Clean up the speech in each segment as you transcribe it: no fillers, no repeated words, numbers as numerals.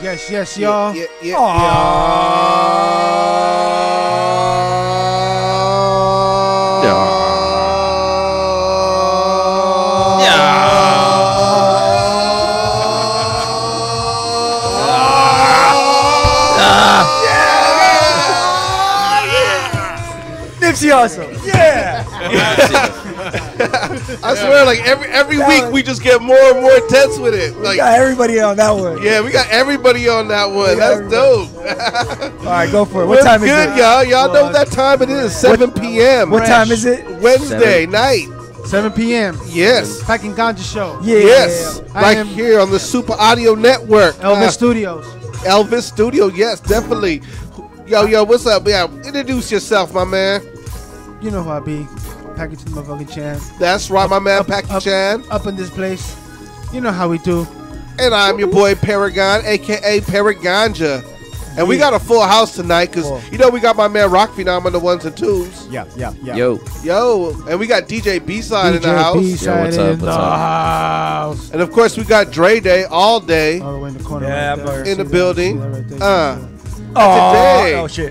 Yes, y'all. Yeah. Nipsey Hussle. Yeah. I swear, like every week we just get more and more intense with it. Like, we got everybody on that one. Yeah, we got everybody on that one. That's dope. All right, go for it. What time is it? Y'all? Y'all know what that time it is. 7 p.m. What time is it? Wednesday night. 7 p.m. Yes. Packing Ganja Show. Yeah. Yes. Right here on the Super Audio Network. Elvis Studios. Elvis Studio. Yes, definitely. Yo, what's up? Yeah, introduce yourself, my man. You know who I be. Package the motherfucking Chan. That's right, my man, Package Chan. Up in this place. You know how we do. And I'm your boy Paragon, a.k.a. Paraganja. And we got a full house tonight because, you know, we got my man Rock Phenom on the ones and twos. Yeah. Yo. And we got DJ B-Side in the house. B-Side what's up? House. And, of course, we got Dre Day all day. All the way in the corner. In the building. Oh shit.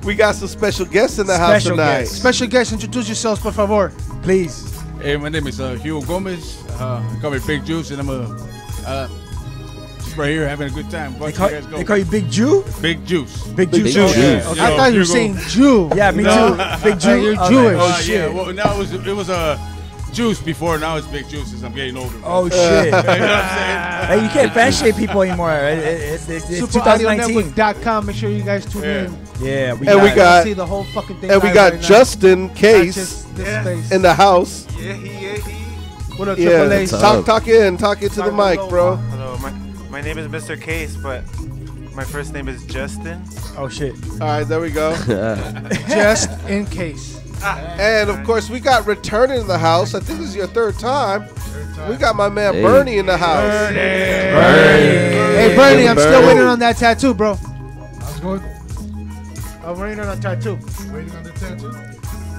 We got some special guests in the house tonight. Special guests, introduce yourselves, por favor. Please. Hey, my name is Hugo Gomez. They call me Big Juice, and I'm just right here having a good time. They call you Big Jew? Big Juice. Big Juice. Okay. I thought you were saying Jew. Yeah, me too. Big Jew. You're Jewish. Oh shit. Yeah, well, now it was Juice before. Now it's Big Juice since I'm getting older. Oh shit. You know what I'm saying? Hey, you can't fan shame people anymore. It's 2019. SuperAudioNetwork.com. Make sure you guys tune in. Yeah, we got see the whole fucking thing. And we got Justin Case in the house. Yeah. What up, Triple A? Talk in to the mic, bro. Hello, my name is Mr. Case, but my first name is Justin. Oh shit. All right, there we go. Just in case. And of course, we got returning in the house. I think this is your third time. We got my man Bernie in the house. Bernie. Hey, Bernie, I'm still waiting on that tattoo, bro. How's it going? I'm waiting on a tattoo. Waiting on the tattoo?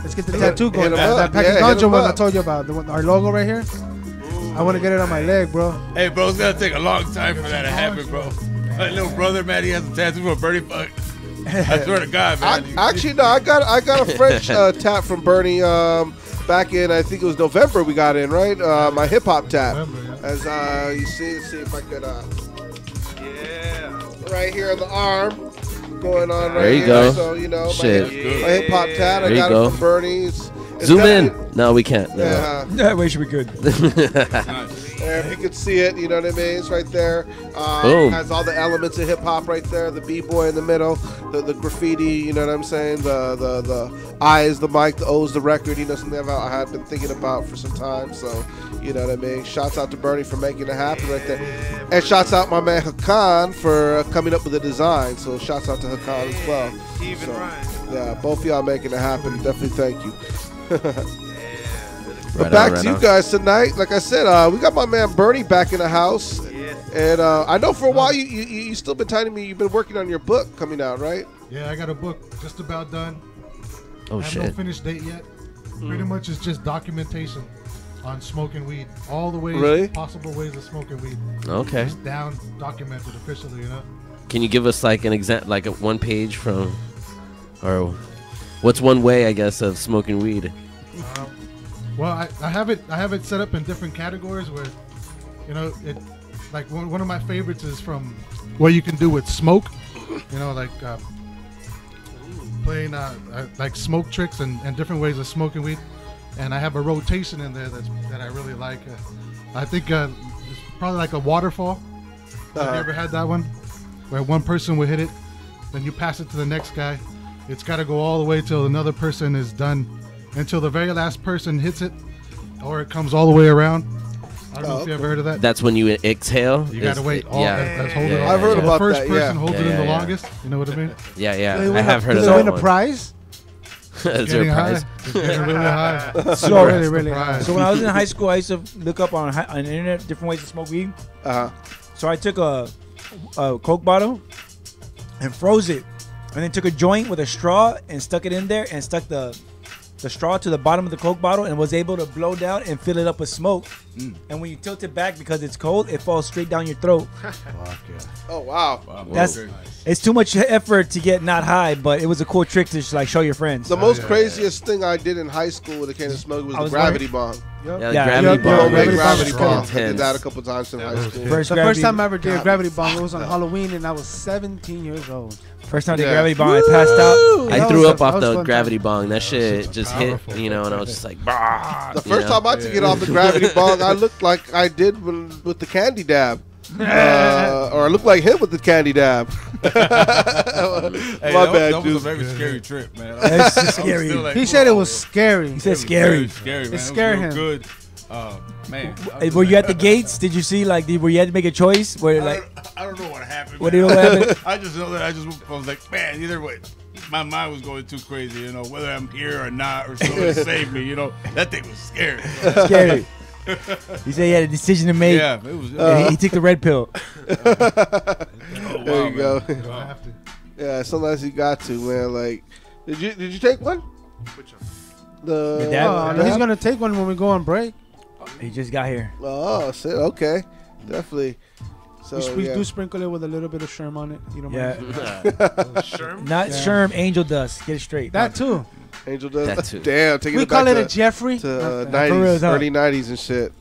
Let's get the tattoo going. That Packing Ganja one I told you about. Our logo right here. I want to get it on my leg, bro. Hey, bro, it's gonna take a long time for that to happen, bro. My little brother, man, he has a tattoo for Bernie. Fuck. I swear to God, man. Actually, no, I got a French tap from Bernie back in, I think it was November we got in, right? My hip hop tap. As you see if I could, right here on the arm, going on right here. There you go. So, you know, my Shit. hip hop tap, I got it from Bernie. It's Zoom in. No, we can't. No. Yeah, we should be good. If you can see it, you know what I mean? It's right there. Boom. Has all the elements of hip hop right there. The B-boy in the middle, the graffiti, you know what I'm saying? The I is the mic, the O is the record. You know, something I had been thinking about for some time. So, you know what I mean? Shouts out to Bernie for making it happen right there. And shouts out my man Hakan for coming up with the design. So shouts out to Hakan as well. Yeah, both of y'all making it happen. Definitely thank you. But back to you guys tonight. Like I said, we got my man Bernie back in the house. And I know for a while you still been telling me you've been working on your book coming out, right? Yeah, I got a book just about done. Oh, I have no finished date yet. Pretty much it's just documentation on smoking weed. All the ways, possible ways of smoking weed. Okay. Just down, documented officially, you know? Can you give us like an example, like a one page from, or what's one way, I guess, of smoking weed? Well, I have it set up in different categories where, you know, it like one of my favorites is from what you can do with smoke, you know, like playing like smoke tricks and different ways of smoking weed, and I have a rotation in there that I really like. I think it's probably like a waterfall. Have you ever had that one, where one person will hit it, then you pass it to the next guy? It's got to go all the way till another person is done. Until the very last person hits it, or it comes all the way around. I don't know if you ever heard of that. That's when you exhale. You gotta wait. Hold it. I've heard about that. The first person holds it in the longest. You know what I mean? Yeah. I have heard of that. Does it win a prize? Is there a prize? It's getting really high. So really high. So when I was in high school, I used to look up on the internet different ways to smoke weed. So I took a Coke bottle and froze it, and then took a joint with a straw and stuck it in there and stuck the the straw to the bottom of the Coke bottle and was able to blow down and fill it up with smoke. And when you tilt it back because it's cold, it falls straight down your throat. Oh wow. It's too much effort to get not high, but it was a cool trick to like show your friends. The most craziest thing I did in high school with a can of smoke was the gravity bomb. Yeah, the gravity bomb. Gravity bomb. I did that a couple times in high school. The first time I ever did a gravity bomb, it was on Halloween, and I was 17 years old. First time I did gravity bomb, I passed out. I threw up off the gravity bong. That shit just hit, and I was just like, bah. The first time I took it off the gravity bong, I looked like I did with the candy dab. Or I looked like him with the candy dab. Hey, that was a very scary trip, man. That's just scary. He said it was scary. He said scary. Scary, man. It scared him. Good. Man. Were you at the gates? Did you see were you had to make a choice? Where I don't know what happened. What do you know what happened? I just know that I was like, man, either way. My mind was going too crazy, whether I'm here or not, or somebody save me, That thing was scary. Scary. He said he had a decision to make. Yeah, it was. And he took the red pill. There you go. Yeah, sometimes you got to, man. Like, did you take one? Which one? The dab? He's gonna take one when we go on break. He just got here. Oh, shit. Okay, definitely. So we do sprinkle it with a little bit of sherm on it. You don't mind? Sherm? Not sherm, angel dust. Get it straight. That too. Angel does. That too. Damn, taking We it back call it to, a Jeffrey. to For 90s, real, huh? early 90s and shit.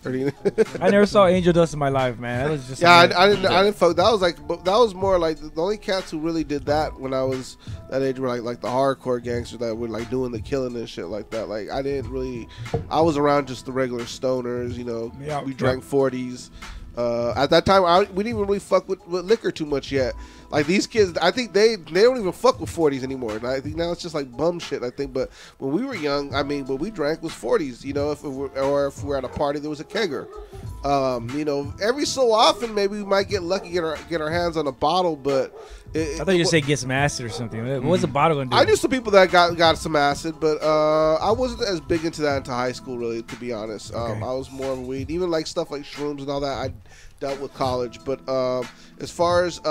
I never saw angel dust in my life, man. That was just I didn't fuck. That was that was more like the only cats who really did that when I was that age were like the hardcore gangsters that were like doing the killing and shit like that. Like I didn't really. I was around just the regular stoners. Yeah, we drank 40s. At that time, we didn't even really fuck with liquor too much yet. Like these kids, I think they don't even fuck with 40s anymore. And I think now it's just like bum shit. I think, but when we were young, what we drank was 40s. If we were at a party, there was a kegger. Every so often, maybe we might get lucky, get our hands on a bottle. But I thought you were saying get some acid or something. What was the bottle gonna do? I knew some people that got some acid, but I wasn't as big into that into high school, really, to be honest. Okay. I was more of a weed, even like stuff like shrooms and all that. I dealt with college, but as far as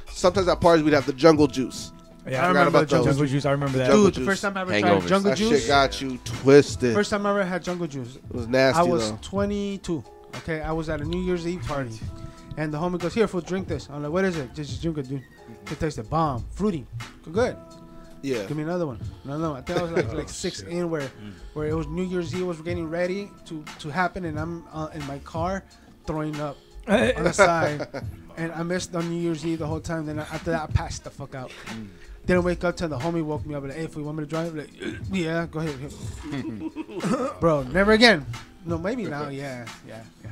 sometimes at parties we'd have the jungle juice. Yeah, I remember the jungle juice. I remember that. Jungle Dude, the juice. first time I ever Hangovers. tried jungle That juice. shit got you twisted. First time I ever had jungle juice. It was nasty. I was though. 22. Okay, I was at a New Year's Eve party, and the homie goes, "Here, fool, drink this." I'm like, "What is it?" Just drink it, dude. It tasted bomb, fruity, good. Yeah. Give me another one. No. I think I was like 6 in where it was New Year's Eve was getting ready to happen, and I'm in my car throwing up on the side, and I missed on New Year's Eve the whole time. Then after that, I passed the fuck out. Didn't wake up till the homie woke me up. Like, hey, if you want me to drive, like, yeah, go ahead. Bro, never again. No, maybe now. Yeah.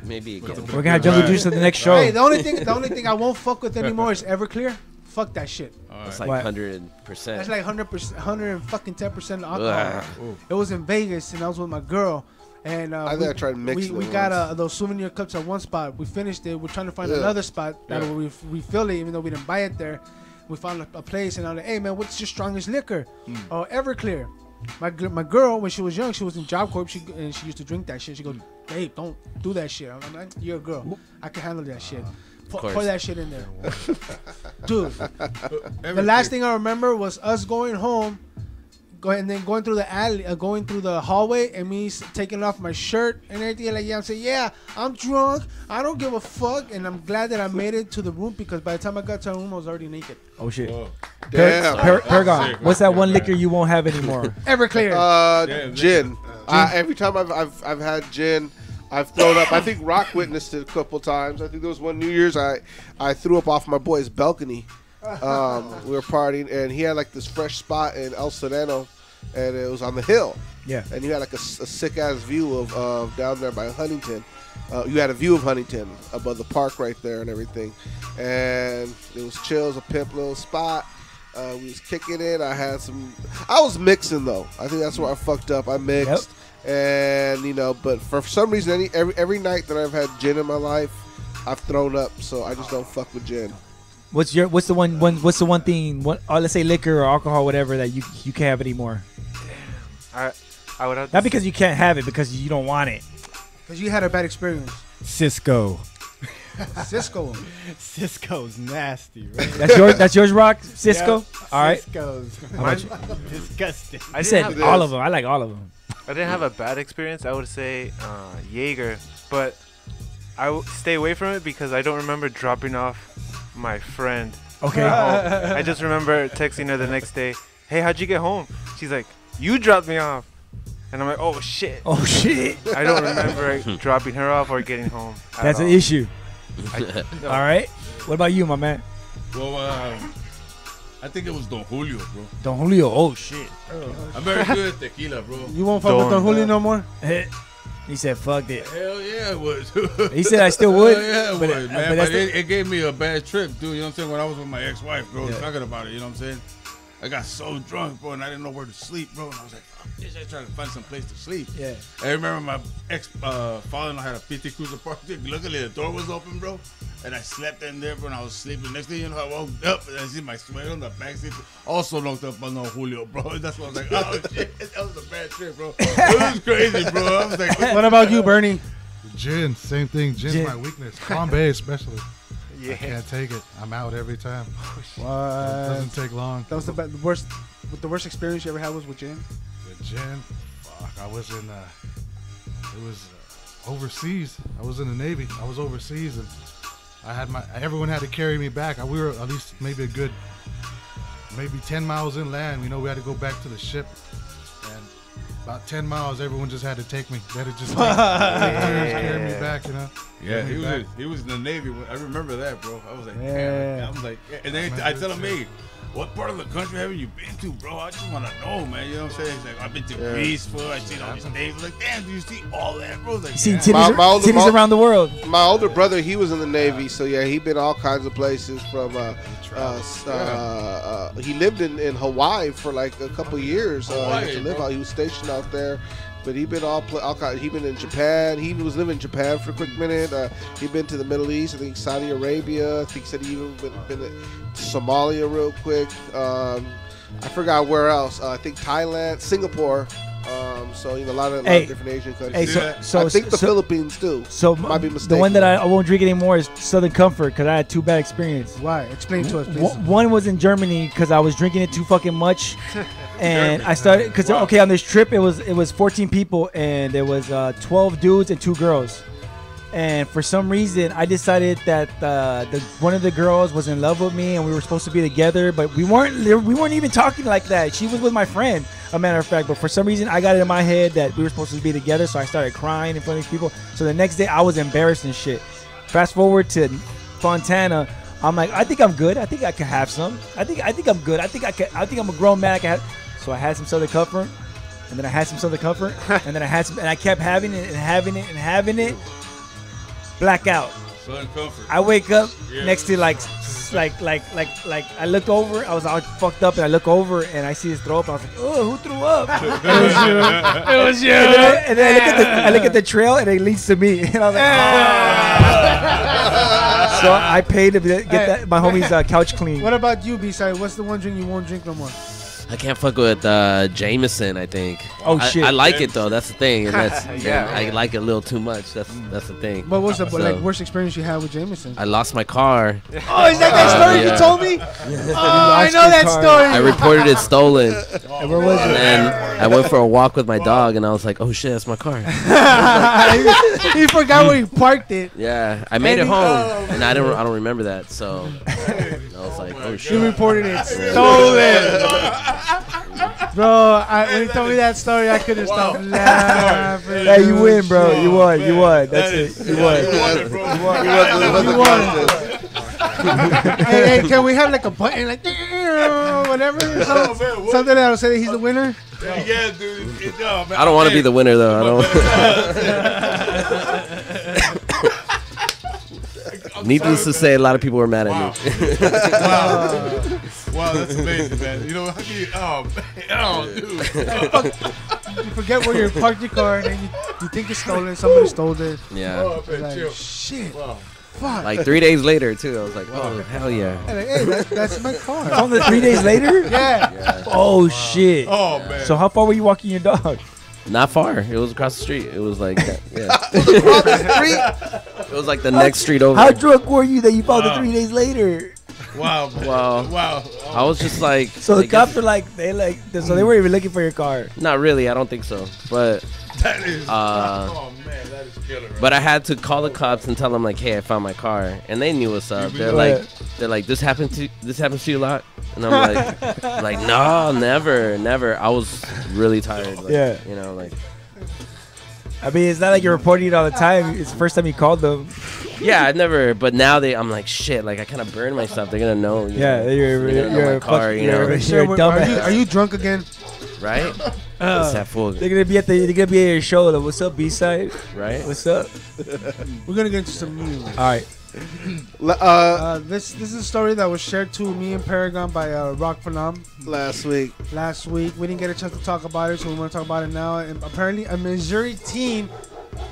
Maybe again. We're gonna have jungle juice at the next show. Hey, the only thing I won't fuck with anymore is Everclear. Fuck that shit. It's like What? 100%. That's like 100%, 110% alcohol. It was in Vegas, and I was with my girl. And I think I tried mixing we it got once. those souvenir cups at one spot. We finished it. We're trying to find Yeah. another spot that we refill it, even though we didn't buy it there. We found a place, and I'm like, "Hey man, what's your strongest liquor?" Oh, Everclear. My girl, when she was young, she was in Job Corp. She used to drink that shit. She goes, "Babe, don't do that shit." I'm like, "You're a girl. I can handle that shit. Pour that shit in there." Dude, the last thing I remember was us going home, going through the alley, going through the hallway, and me taking off my shirt and everything. Like, I'm saying, "Yeah, I'm drunk. I don't give a fuck." And I'm glad that I made it to the room, because by the time I got to the room, I was already naked. Oh shit. Damn. Paragon. What's that one liquor you won't have anymore? Everclear. Gin. Every time I've had gin, I've thrown up. I think Rock witnessed it a couple times. I think there was one New Year's I threw up off my boy's balcony. We were partying, and he had like this fresh spot in El Sereno, and it was on the hill. Yeah. And you had like a sick ass view of down there by Huntington. You had a view of Huntington above the park right there and everything, and it was chill. It was a pimp little spot. We was kicking it. I was mixing though. I think that's where I fucked up. I mixed, and but for some reason, every night that I've had gin in my life, I've thrown up. So I just don't fuck with gin. What's the one thing? Let's say liquor or alcohol, whatever, that you can't have anymore. I would have Not because you can't have it, because you don't want it. Because you had a bad experience. Cisco. Cisco. Cisco's nasty, right? That's yours, Rock. Cisco. Yeah. All right. Goes. How about you? Disgusting. I I didn't said have all of them. I like all of them. I didn't have a bad experience. I would say Jaeger, but I stay away from it because I don't remember dropping off my friend. Okay. I just remember texting her the next day, "Hey, how'd you get home?" She's like, "You dropped me off," and I'm like, "Oh shit." Oh shit. I don't remember dropping her off or getting home. at That's an all. issue. No. All right. What about you, my man? Well, I think it was Don Julio, bro. Don Julio. Oh shit. I'm very good at tequila, bro. You won't fuck with Don Julio no more? He said, "Fuck it." Hell yeah, it was. He said, "I still would." Hell yeah, it but was, man. but But that's it gave me a bad trip, dude. You know what I'm saying? When I was with my ex-wife, bro, Yeah. talking about it, you know what I'm saying? I got so drunk, bro, and I didn't know where to sleep, bro. And I was like, fuck this, I tried to find some place to sleep. Yeah. I remember my father-in-law had a 50 Cruiser Park. Luckily, the door was open, bro. And I slept in there, bro, and I was sleeping. Next thing you know, I woke up and I see my sweater on the back seat. Also knocked up on Julio, bro. That's why I was like, oh, shit. That was a bad trip, bro. It was crazy, bro. I was like, What about you, Bernie? Gin, same thing. Gin's Gin. my weakness. Bombay especially. I Yeah. can't take it. I'm out every time. It What? doesn't take long. That was the worst. The worst experience you ever had was with gin. The gin, fuck, I was in, it was overseas. I was in the Navy. I was overseas and I had everyone had to carry me back. We were at least maybe 10 miles inland. You know, we had to go back to the ship. And about 10 miles, everyone just had to take me. They had to just carry me back, you know. yeah, Carry me back. he was in the Navy. I remember that, bro. I was like, Yeah. damn. I was like, and then I tell him, hey, what part of the country haven't you been to, bro? I just want to know, man. You know what I'm saying? He's like, I've been to Greece, fool. I seen all these things. Like, damn, do you see all that, bro? Like, You seen yeah. titties, My older- titties around the world. My older brother, he was in the Navy, so yeah, he been all kinds of places. From he lived in Hawaii for like a couple years. He Hawaii, used to live bro. out. He was stationed out there, but he been all kinds. He been in Japan. He was living in Japan for a quick minute. He been to the Middle East. I think Saudi Arabia. I think he said he even been to Somalia real quick. I forgot where else. I think Thailand, Singapore. So you know a lot of different Asian countries. Hey, so I think the Philippines too. So Might be the mistaken. one that I won't drink anymore is Southern Comfort because I had two bad experiences. Why? Explain to us, please. One was in Germany because I was drinking it too fucking much, and I started because okay on this trip it was 14 people and there was 12 dudes and 2 girls, and for some reason I decided that one of the girls was in love with me and we were supposed to be together, but we weren't even talking like that. She was with my friend, a matter of fact, but for some reason I got it in my head that we were supposed to be together, so I started crying in front of these people. So the next day I was embarrassed and shit. Fast forward to Fontana. I'm like, I think I'm good. I think I can have some. I think I'm good. I think I'm a grown man. I can have. So I had some Southern Comfort, and then I had some Southern Comfort, and then I had some, and I kept having it and having it and having it. Blackout. Southern Comfort. I wake up next to like I looked over. I was all fucked up, and I look over and I see his throw up. I was like, oh, who threw up? It was you. And then I look at the trail, and it leads to me. And I was like, oh. So I paid to get my homie's couch clean. What about you, B-side? What's the one drink you won't drink no more? I can't fuck with Jameson. I think. Oh, shit. I like it though. That's the thing. And that's Yeah. and I like it a little too much. That's the thing. What was the So- worst experience you had with Jameson? I lost my car. Oh, is that story yeah. you told me? Oh, I know that story. I reported it stolen, And where was and it? then I went for a walk with my dog, and I was like, "Oh shit, that's my car." He forgot where he parked it. Yeah, I made it And he- home, and I don't remember that. So I was like, "Oh He shit." reported it stolen. Bro, when he told me that story, I couldn't stop laughing. Hey, you win, bro. You won. You won. That's it. You won. You won. Hey, can we have like a button, like whatever, something that'll say that he's the winner? Yeah, dude. No, man. I don't want to be the winner though. I don't. Needless to say, a lot of people were mad at me. Wow, that's amazing, man. You know, how can you? Oh, man. Oh, dude. You forget where you parked your car, and then you think it's stolen. Somebody stole it. Yeah, Oh, man, Like, chill. shit. Wow. Fuck. like 3 days later too. I was like, "Oh hell yeah!" And like, hey, that's my car. Only 3 days later? Yeah. Oh, shit. Oh, man. So how far were you walking your dog? Not far. It was across the street. It was like, yeah. It was like the next street over. How drunk were you that you found it 3 days later? Wow, man. Well, Wow. I was just like. So the I cops guess- are like, so they weren't even looking for your car. Not really. I don't think so. But That is. Oh man, that is killer. Right? but I had to call the cops and tell them like, hey, I found my car, and they knew what's up. They're Right. like, this happens to you a lot, and I'm like, no, never. I was really tired. Like, Yeah. You know, like. I mean, it's not like you're reporting it all the time. It's the first time you called them. Yeah, I never. But now I'm like, shit. Like I kind of burned myself. They're gonna know. Yeah, know, you're they're gonna know my a car. fuck- You know, you're a dumbass. Are you drunk again? right? It's that fool, They're gonna be at your show. Like, what's up, B-side? right? What's up? We're gonna get into some news. All right. This is a story that was shared to me and Paragon by Rock Phenom Last week. last week. We didn't get a chance to talk about it, so we want to talk about it now. And apparently, a Missouri teen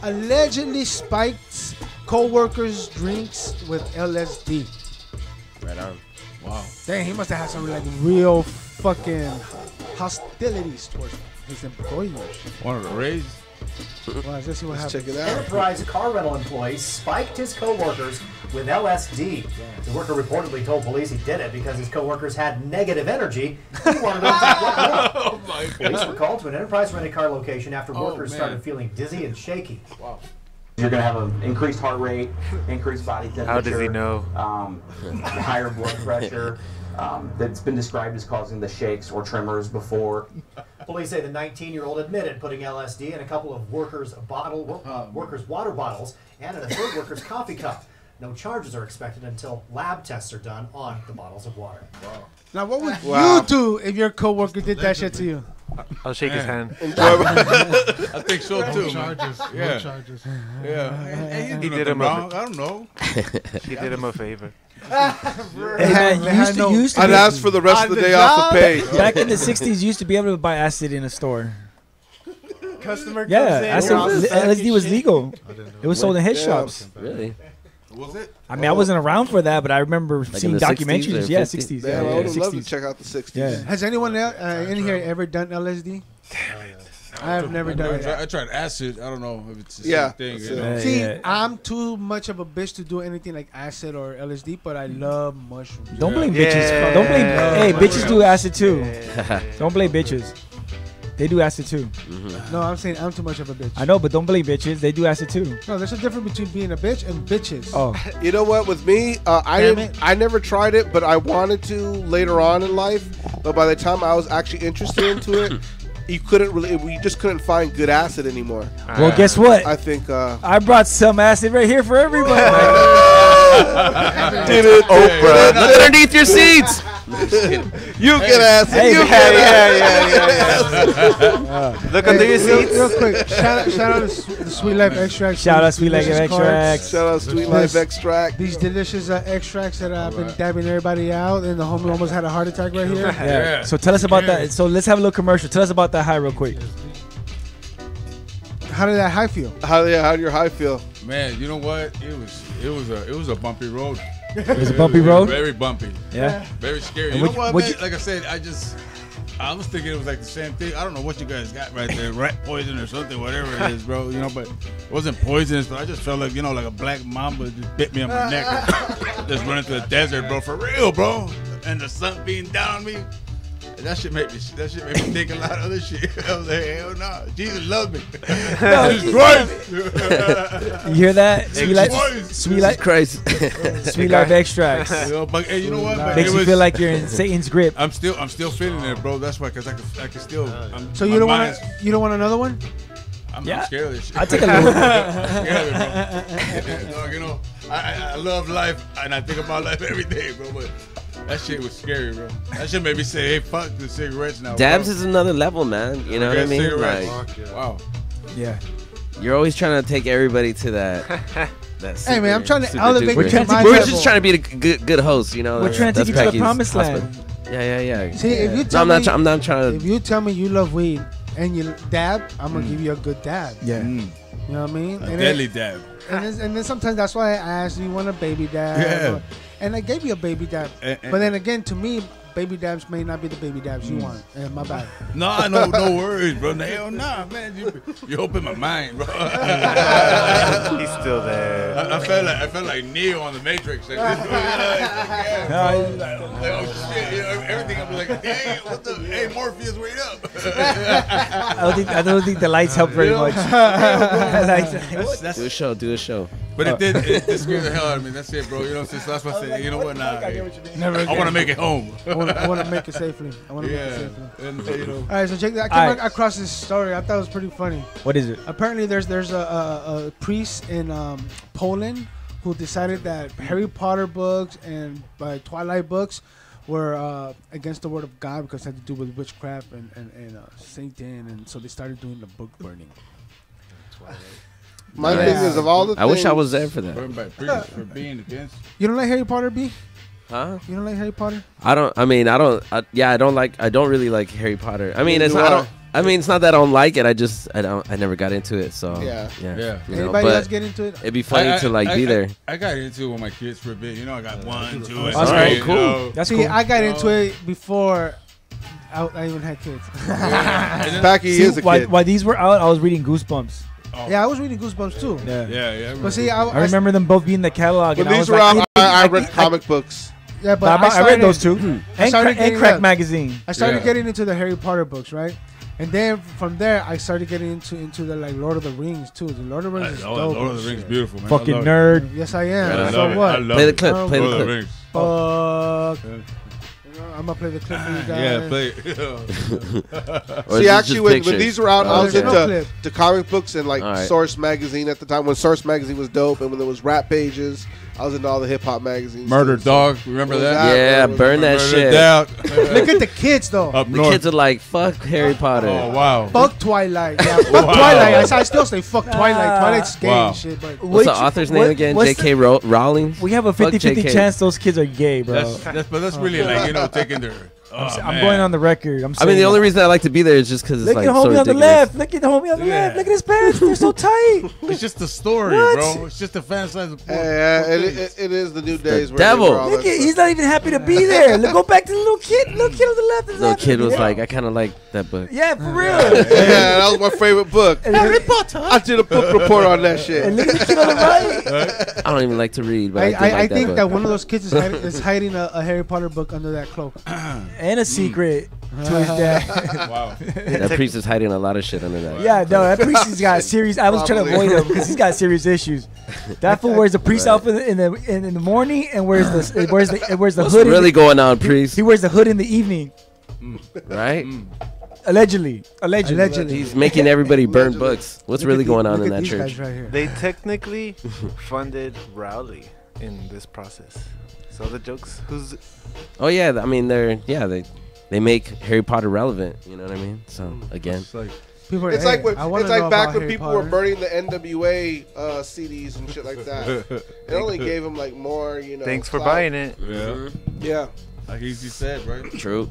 allegedly spiked co-workers' drinks with LSD. Right on. wow. Dang, he must have had some like real fucking hostilities towards his employers. One of the Rays. Well, let's see what Check happens. it out. Enterprise car rental employee spiked his co-workers with LSD. The worker reportedly told police he did it because his co-workers had negative energy. He wanted them to get more. Oh my Police were god. called to an Enterprise rented car location after Oh, workers man. started feeling dizzy and shaky. You're going to have an increased heart rate, increased body temperature. How does he know? Higher blood pressure. That's been described as causing the shakes or tremors before. Police say the 19-year-old admitted putting LSD in a couple of workers' water bottles and in a third worker's coffee cup. No charges are expected until lab tests are done on the bottles of water. Now, what would Wow. you do if your coworker did that shit to you? I'll shake his hand. I think so No too. man. charges. Yeah. No charges. Yeah. Hey, He did nothing him wrong. I don't know. He did him a favor. Hey, man, you used to I'd be- ask for the rest of the day off of pay. back in the 60s, you used to be able to buy acid in a store. Customer comes Yeah, in, acid, you're all LSD was shit. legal. It was sold in head Yeah. shops. Really? Was it? I mean, I wasn't around for that, but I remember in seeing the 60s documentaries. or Yeah, 50s? 60s. Yeah, Yeah, I yeah, would have loved to 60s. check out the 60s. Yeah. Has anyone in here ever done LSD? I have never done it. I tried acid. I don't know if it's the Yeah, same thing. that's You it. know? See, Yeah. I'm too much of a bitch to do anything like acid or LSD, but I love mushrooms. Don't blame Yeah. bitches. Don't blame. Hey, bitches do acid too. Don't blame bitches. They do acid too. No, I'm saying I'm too much of a bitch. I know, but don't blame bitches. They do acid too. No, there's a difference between being a bitch and bitches. Oh, You know what? With me, Damn I never tried it, but I wanted to later on in life. But by the time I was actually interested into it, we just couldn't find good acid anymore. well, guess what? I think. I brought some acid right here for everybody. Did it, Oprah? Look underneath your seats. You get acid. Hey, you yeah, get Look under your seats. Real quick, shout out to the Sweet Life Extract. Shout out Sweet Life Delicious Extracts. Shout out Sweet Life Extract. These delicious extracts that I've been dabbing everybody out, and the homie almost had a heart attack right here. Yeah. So tell us about that. So let's have a little commercial. Tell us about that high real quick. How did that high feel? How did your high feel? Man, you know what? It was a bumpy road. It was a bumpy road. Very bumpy. Yeah. Very scary. And You what- know what, what man? you- Like I said, I was thinking it was like the same thing. I don't know what you guys got right there, rat poison or something, whatever it is, bro. You know, but it wasn't poisonous. But I just felt like, like a black mamba just bit me on my neck, just running through the desert, bro, for real, bro. And the sun being down on me. That shit made me think a lot of other shit. I was like, hell no, Jesus loves me. Jesus Christ. You hear that? Sweet Life Christ. Sweet Life Extracts. But hey, you know what? But Makes it you was- feel like you're in Satan's grip. I'm still feeling it, bro. That's why, because I can still. So you don't want another one? I'm Yeah. scared of this shit. I'll take a little. I'm scared of it, bro. You know, I love life and I think about life every day, bro. But that shit was scary, bro. That shit made me say, "Hey, fuck the cigarettes now." Dabs bro. is another level, man. You know what I mean? Cigarettes. Like, Wow. Yeah. you're always trying to take everybody to that. Hey, man, I'm trying to super elevate duper- you to my We're level. just trying to be the good host, you know. We're trying to take you to the Packy's promised husband. land. Yeah. See, if you No, tell I'm me, not trying if to. you tell me you love weed and you dab, I'm gonna give you a good dab. Yeah. You know what I mean? A deadly dab. And then sometimes that's why I asked, do you want a baby dab? Yeah. And I gave you a baby dab. And- But then again, to me, baby dabs may not be the baby dabs you want. My bad. No, no worries, bro. Hell nah, man. You open my mind, bro. He's still there. I felt like Neo on the Matrix. Like, oh shit, everything. I'm like, dang, what the? Hey, Morpheus, wait up. I don't think the lights help very much. Do a show. But it did scare the hell out of me. That's it, bro. You know, since that's what I said. You know what? Nah, Never again. I want to make it home. I want to make it safely. And, you know. All right, so check that. I came across this story. I thought it was pretty funny. What is it? Apparently, there's a priest in Poland who decided that Harry Potter books and Twilight books were against the word of God because it had to do with witchcraft and Satan, and so they started doing the book burning. My thing is, of all the I wish I was there for that. Burned by priests for being against. You don't like Harry Potter, B? Huh? You don't like Harry Potter? I don't really like Harry Potter. I mean, it's not that I don't like it. I never got into it. So Yeah. you know, Anybody but else get into it? it'd be funny to be there. I got into it with my kids for a bit. You know, I got 1, 2, and That's 3. right, you cool. know. That's See, cool. I got into it before I even had kids. Packy is a kid. While these were out, I was reading Goosebumps. Yeah, I was reading Goosebumps too. Yeah. But see, I remember them both being in the catalog. When and these I were was out, I read comic books. Yeah, but I read those too. And Crack up. Magazine. I started getting into the Harry Potter books, right? And then from there, I started getting into the Lord of the Rings too. The Lord of the Rings is dope. Lord of the Rings, beautiful, man. Fucking I love nerd. Yes, I am. it. I So love it. what? I love Play the it. clip. Oh, Play Lord the of the clip. Rings. I'm gonna play the clip for you guys. Yeah, play it. Or is See, it actually, just when pictures? these were out, I was there's no into clip. to comic books and like All right. Source Magazine at the time when Source Magazine was dope, and when there was rap pages, I was into all the hip hop magazines. Murder too, so- Dog. Remember What was that? Yeah, What was burn that Murder shit. Dog. Look at the kids though. Up The north. kids are like, fuck Harry Potter. Oh wow. Fuck Twilight. Yeah, fuck Twilight. I still say fuck Twilight. Twilight's gay Wow. and shit, but What's the author's name again? J.K. Rowling? We have a Fuck 50-50 JK. chance those kids are gay, bro. That's really like taking their. I'm going on the record. I mean, the only reason I like to be there is just because it's Look like at so homie on the ridiculous. left. Look at the homie on the left. Look at his pants. They're so tight. It's just a story, What? bro. It's just a fantasize. It is the new days. Where devil. they were all Look that at, stuff. he's not even happy to be there. Look, go back to the little kid. Little kid on the left. The kid was like, I kind of like that book. yeah, for real. Yeah, that was my favorite book. Harry Potter. I did a book report on that shit. And look at the kid on the right. I don't even like to read, but I I did like think that that book. one of those kids is hiding a Harry Potter book under that cloak. And a secret to his dad. Wow. That priest is hiding a lot of shit under that. Yeah, no, that priest has got serious. I was trying to avoid him because he's got serious issues. That fool wears the priest outfit in the morning and wears the What's hood. really going on, priest? He wears the hood in the evening. Right? Allegedly. He's making everybody burn books. What's really going on in that these guys church? right here. They technically funded Rowley in this process. So the jokes, Oh yeah, I mean they make Harry Potter relevant. You know what I mean? So again, People are, It's hey, like when, I wanna it's like know back about when Harry people Potter. were burning the NWA CDs and shit like that. It only gave them like more, thanks for clout. buying it. Yeah. Yeah, Like Easy said, right? true.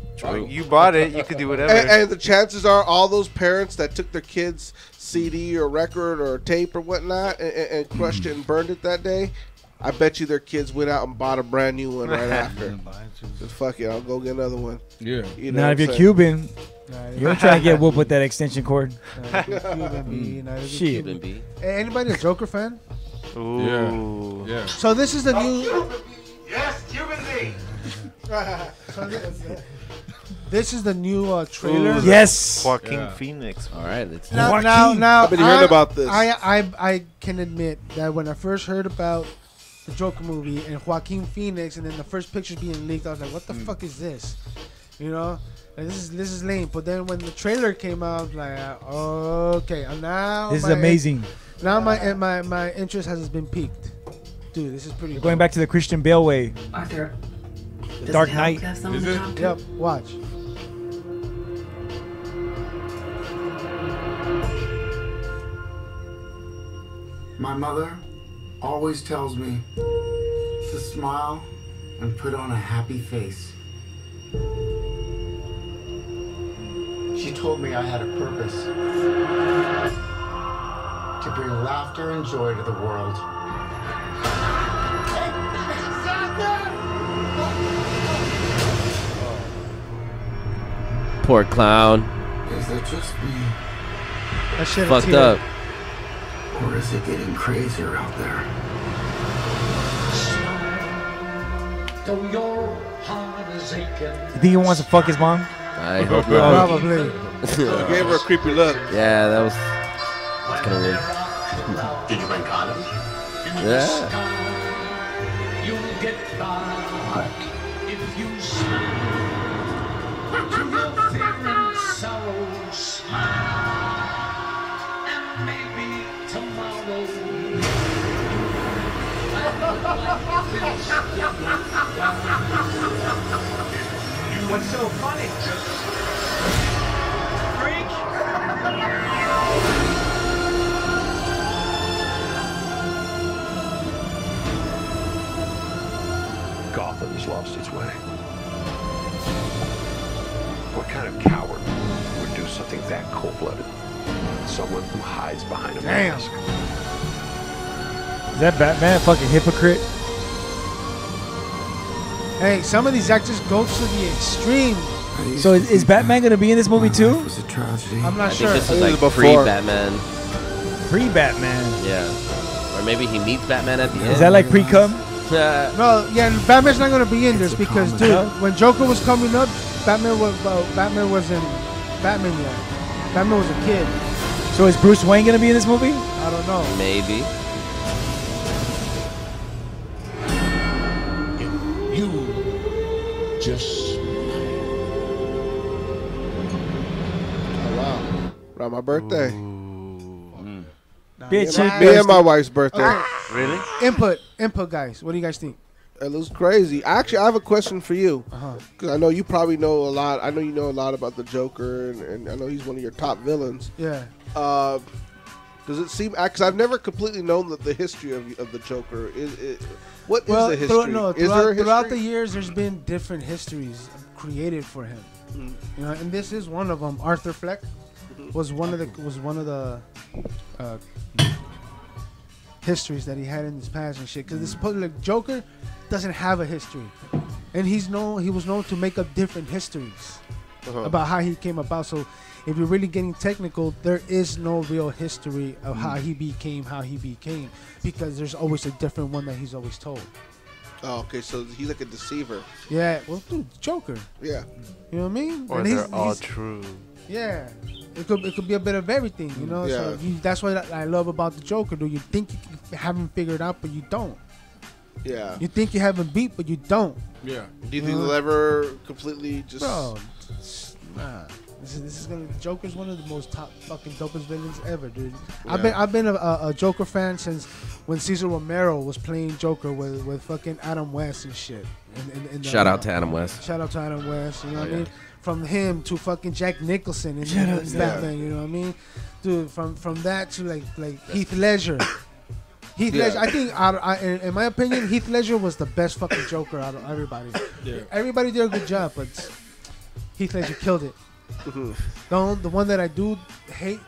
You bought it, you could do whatever. and the chances are all those parents that took their kids' CD or record or tape or whatnot and crushed it and burned it that day, I bet you their kids went out and bought a brand new one right after. Just fuck it, I'll go get another one. Yeah. You know Now, what if you're I'm saying? Cuban, you're trying to get whooped with that extension cord. Shit. Cuban B. Hey, anybody a Joker fan? Ooh. Yeah. So this is the new. Yes, Cuban B. This is the new trailer. Yes. Joaquin Phoenix. All right, let's. Now, Joaquin. I've been hearing about this. I can admit that when I first heard about the Joker movie and Joaquin Phoenix, and then the first pictures being leaked, I was like, "What the fuck is this?" You know, like, this is lame. But then when the trailer came out, I was like, "Okay, now This is amazing. Now my interest has been piqued, dude. This is pretty. We're going back to the Christian Bale way. Arthur. The Dark Knight. Is it? Yep. Watch. My mother always tells me to smile and put on a happy face. She told me I had a purpose to bring laughter and joy to the world. Poor clown. Is it just me? That shit Fucked up. Or is it getting crazier out there? You think he wants to fuck his mom? I hope not. Probably. Gave her a creepy look. Yeah, that's kind of weird. Did you bring condoms? Yeah. You'll get by if you smile to your fear and sorrow. Smile, and maybe tomorrow what's so funny? Freak. Gotham's lost its way. What kind of coward would do something that cold-blooded? Someone who hides behind a mask. Is that Batman a fucking hypocrite? Hey, some of these actors go to the extreme. So is Batman gonna be in this movie too? It was a tragedy. I'm not I sure. think this is like Before. pre-Batman. Pre-Batman. Yeah. Or maybe he meets Batman at the end. Is that like pre-cum? No, yeah, Batman's not gonna be in this It's a because, comedy. dude, when Joker was coming up, Batman wasn't Batman yet. Batman was a kid. So is Bruce Wayne gonna be in this movie? I don't know. Maybe. You just Oh, wow. Around my birthday. Bitch, Me and my wife's birthday. Really? Input, guys. What do you guys think? It looks crazy. Actually, I have a question for you. Uh-huh. Because I know you probably know a lot. I know you know a lot about the Joker, and I know he's one of your top villains. Yeah. Does it seem? Because I've never completely known the history of the Joker. What is Well, the history? Is there a history? throughout the years, there's been different histories created for him. You know, and this is one of them. Arthur Fleck was one of the histories that he had in his past and shit. Because this supposedly Joker doesn't have a history, and he was known to make up different histories about how he came about. So if you're really getting technical, there is no real history of how he became because there's always a different one that he's always told. Oh, okay. So he's like a deceiver. Yeah, well, dude, Joker. Yeah. You know what I mean? Or And they're all true. Yeah, it could be a bit of everything, you know. Yeah. So that's what I love about the Joker. Dude, you think you have him figured out, but you don't. Yeah. You think you have him beat, but you don't. Yeah. Do you think they'll ever completely just? Bro, nah. This is gonna. Joker's one of the most top fucking dopest villains ever, dude. Yeah. I've been a Joker fan since when Cesar Romero was playing Joker with fucking Adam West and shit. In Shout out to Adam West. Shout out to Adam West. You know what I mean? From him to fucking Jack Nicholson in Batman. You know what I mean? Dude, from that to like Heath Ledger. Ledger. I think, in my opinion, Heath Ledger was the best fucking Joker out of everybody. Yeah. Everybody did a good job, but Heath Ledger killed it. The one that I do hate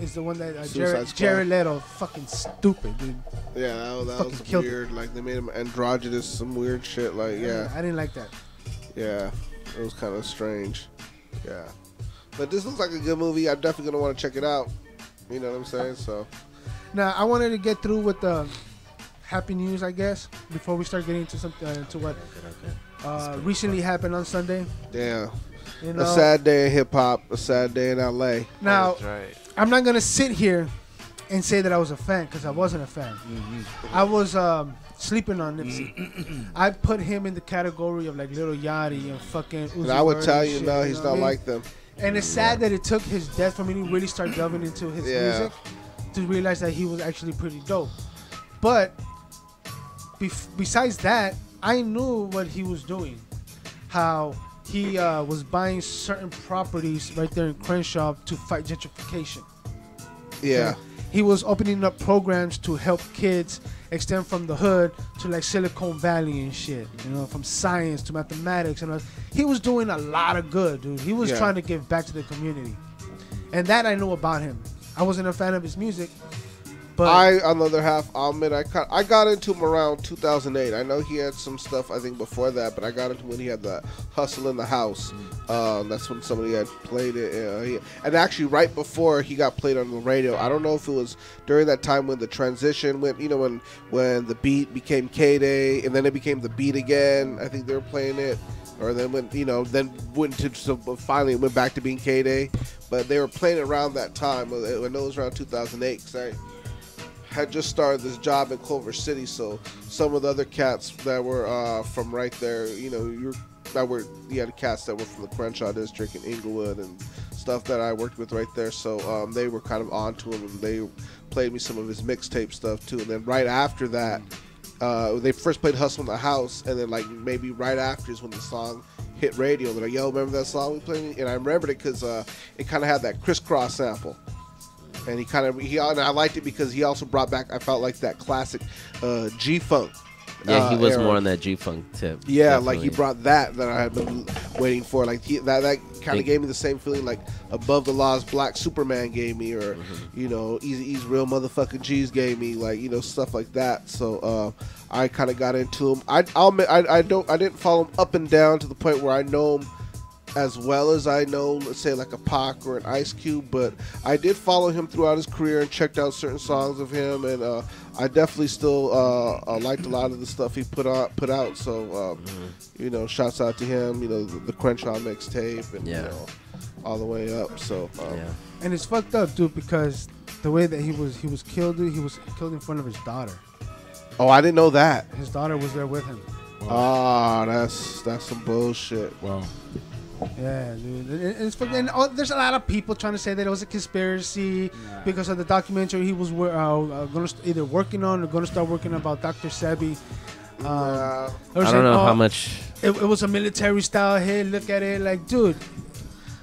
is the one that Jared Leto, fucking stupid, dude. Yeah, that was killed weird. Like they made him androgynous, some weird shit. Like yeah, I didn't like that. yeah, it was kind of strange. Yeah, but this looks like a good movie. I'm definitely gonna want to check it out. You know what I'm saying? So Now I wanted to get through with the happy news, I guess, before we start getting into something to what recently happened on Sunday. yeah, You know, a sad day in hip hop, a sad day in LA. now That's right. I'm not gonna sit here and say that I was a fan because I wasn't a fan. I was sleeping on Nipsey. I put him in the category of like Lil Yachty and fucking Uzi And I would Vert tell and you, shit, no, you he's know not what I mean? like them. And it's sad that it took his death for me to really start delving into his music to realize that he was actually pretty dope. But besides that, I knew what he was doing. How he was buying certain properties right there in Crenshaw to fight gentrification. Yeah, He was opening up programs to help kids extend from the hood to like Silicon Valley and shit. You know, from science to mathematics and all. He was doing a lot of good, dude. He was trying to give back to the community, and that I know about him. I wasn't a fan of his music, But on the other half, I'll admit I got into him around 2008. I know he had some stuff I think before that, but I got into when he had the Hustle in the House. That's when somebody had played it, and actually right before he got played on the radio. I don't know if it was during that time when the transition went, when the beat became K-Day and then it became the beat again. I think they were playing it. Or then then went to finally it went back to being K-Day, but they were playing around that time. I know it was around 2008 because I had just started this job in Culver City, so some of the other cats that were from right there, the cats that were from the Crenshaw district in Inglewood and stuff that I worked with right there. So they were kind of onto him, and they played me some of his mixtape stuff too. And then right after that. They first played Hustle in the House, and then maybe right after is when the song hit radio. They're like, yo, remember that song we played? And I remembered it because it kind of had that crisscross sample. And and I liked it because he also brought back, I felt like that classic G-Funk. Yeah, he was era. more on that G-Funk tip. Yeah, definitely. like he brought that I had been waiting for. Like that kind of gave me the same feeling like Above the Law's Black Superman gave me, or Eazy-E's Real Motherfucking G's gave me, stuff like that. So I kind of got into him. I'll admit I didn't follow him up and down to the point where I know him as well as I know, let's say, like a Pac or an Ice Cube, but I did follow him throughout his career and checked out certain songs of him, and I definitely still liked a lot of the stuff he put out. So shouts out to him. The Crenshaw mixtape and all the way up. So and it's fucked up, dude, because the way that he was killed, dude, he was killed in front of his daughter. Oh, I didn't know that. His daughter was there with him. Wow. That's some bullshit. Wow. Yeah, dude. And there's a lot of people trying to say that it was a conspiracy because of the documentary he was either working on or going to start working about Dr. Sebi. I don't know how much. It was a military style hit. Look at it, like, dude.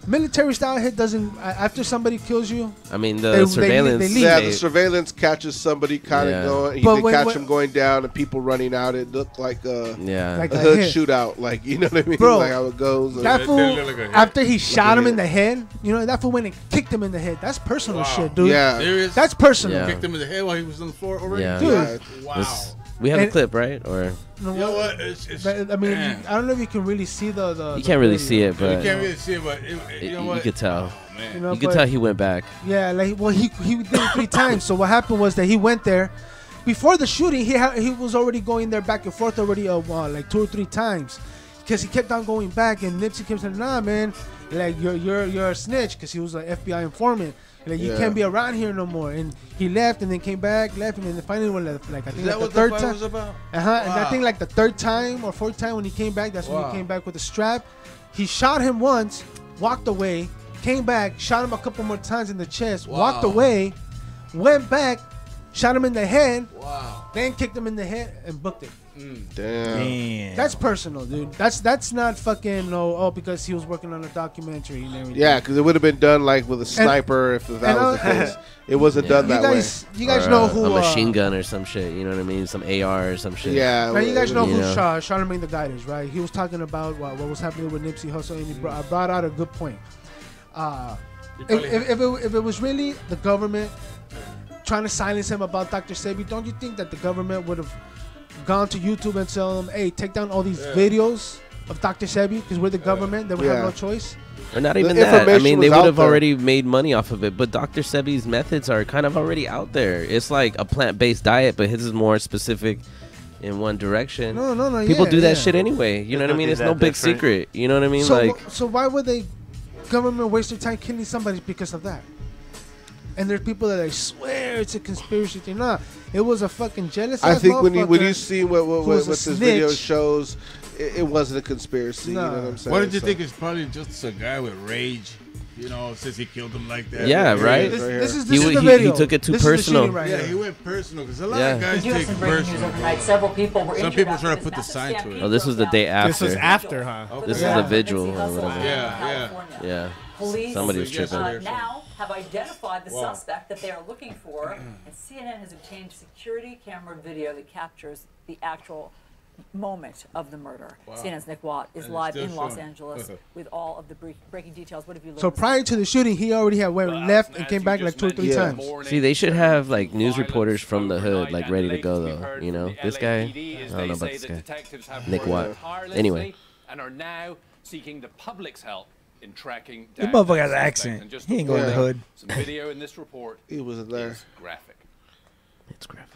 Military style hit doesn't. After somebody kills you, I mean, the surveillance. They leave. Yeah, the surveillance catches somebody kind of going. They catch him going down and people running out. It looked like a hood shootout. Like, you know what I mean? Bro, like how it goes. That fool, after he shot him in the head, that fool went and kicked him in the head. That's personal shit, dude. Yeah. Serious? That's personal. Yeah. Kicked him in the head while he was on the floor already? Yeah. Dude. Wow. We have a clip, right? Or you know what? I mean, I don't know if you can really see the you can't really see it, but you can't really see it, but you know what? You could tell. Oh, man. You could tell he went back. Yeah, he did it 3 times. So what happened was that he went there before the shooting. He was already going there back and forth already like 2 or 3 times because he kept on going back, and Nipsey kept saying, "Nah, man, like you're a snitch," because he was an FBI informant. Like, you can't be around here no more. And he left and then came back, left, and then finally when I think is that like what the 3rd fight time was about? And I think like the 3rd time or 4th time when he came back, that's when he came back with a strap. He shot him once, walked away, came back, shot him a couple more times in the chest, walked away, went back, shot him in the head, then kicked him in the head and booked it. Damn. That's personal, dude. That's not fucking because he was working on a documentary and everything. Yeah, because it would have been done like with a sniper if that was the case. It wasn't done that way. You guys know who a machine gun or some shit. You know what I mean? Some AR or some shit. Yeah. Now you guys know who Charlamagne the God is, right? He was talking about what was happening with Nipsey Hussle, and he brought out a good point. If it was really the government trying to silence him about Dr. Sebi, don't you think that the government would have gone to YouTube and tell him, hey, take down all these videos of Dr. Sebi because we're the government, that we have no choice? Or not even that. I mean, they would have already made money off of it. But Dr. Sebi's methods are kind of already out there. It's like a plant-based diet, but his is more specific in one direction. No. People do that shit anyway. You know what I mean? It's no big secret. You know what I mean? So why would the government waste their time killing somebody because of that? And there's people that I swear it's a conspiracy thing. Nah, it was a fucking jealous. I think when you see what this video shows, it wasn't a conspiracy. No. You know what I'm saying? What did you think? It's probably just a guy with rage. Since he killed him like that. Yeah, right. This is the video. He took it too personal. He went personal because a lot of guys take personal. Several people were Some people try to put the sign to it. Oh, this was the day after. This was after, huh? Okay. This is the vigil or whatever. Yeah. Police Somebody was tripping. now have identified the suspect that they are looking for, and CNN has obtained security camera video that captures the actual moment of the murder. Wow. CNN's Nick Watt is And live it's in still Los showing. Angeles with all of the breaking details. What have you learned? So prior to the shooting, he already had went left and came back like 2 or 3 times. See, they should have like news reporters from the hood, like ready to go though. You know, this guy. I don't know about this guy. Nick Watt. Anyway. And are now seeking the public's help in tracking This down motherfucker the has an suspect. accent. And just He ain't going to the hood. Some video in this report. He was there. Is graphic. It's graphic.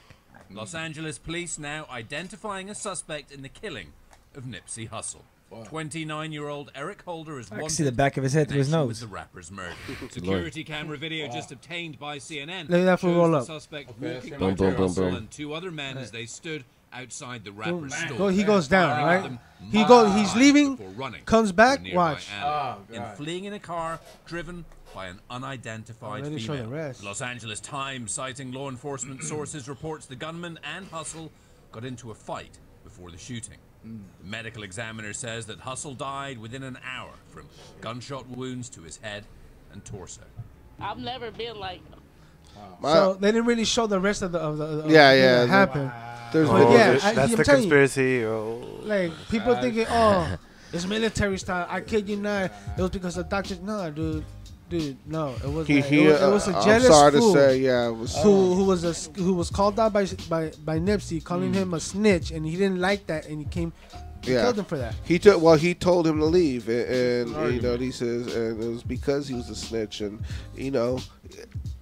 Los Angeles police now identifying a suspect in the killing of Nipsey Hussle. 29-year-old Eric Holder is I can wanted see the back of his head through his in connection nose. with the rapper's murder. Security camera video just obtained by CNN Let that shows roll the up. suspect Okay, walking boom, with boom, boom, Hussle boom. and 2 other men as they stood outside the Boom. rapper's store. He goes down, firing at right? them He's leaving, before running comes to a back, nearby watch. alley. Oh, and God. fleeing in a car driven by an unidentified Let me show the female. rest. Los Angeles Times, citing law enforcement sources, reports the gunman and Hussle got into a fight before the shooting. The medical examiner says that Hussle died within an hour from gunshot wounds to his head and torso. I've never been like. So they didn't really show the rest of the Yeah, thing yeah, that the- happened. there's But no- yeah, that's I'm the telling you, conspiracy. Oh. like people thinking, oh, it's military style. I kid you not. It was because the doctors. No, dude, no. It was. It was a jealous I'm sorry fool to say, yeah, it was. who was called out by Nipsey, calling him a snitch, and he didn't like that, and he killed him for that. He told him to leave, and you know, he says, and it was because he was a snitch, and you know,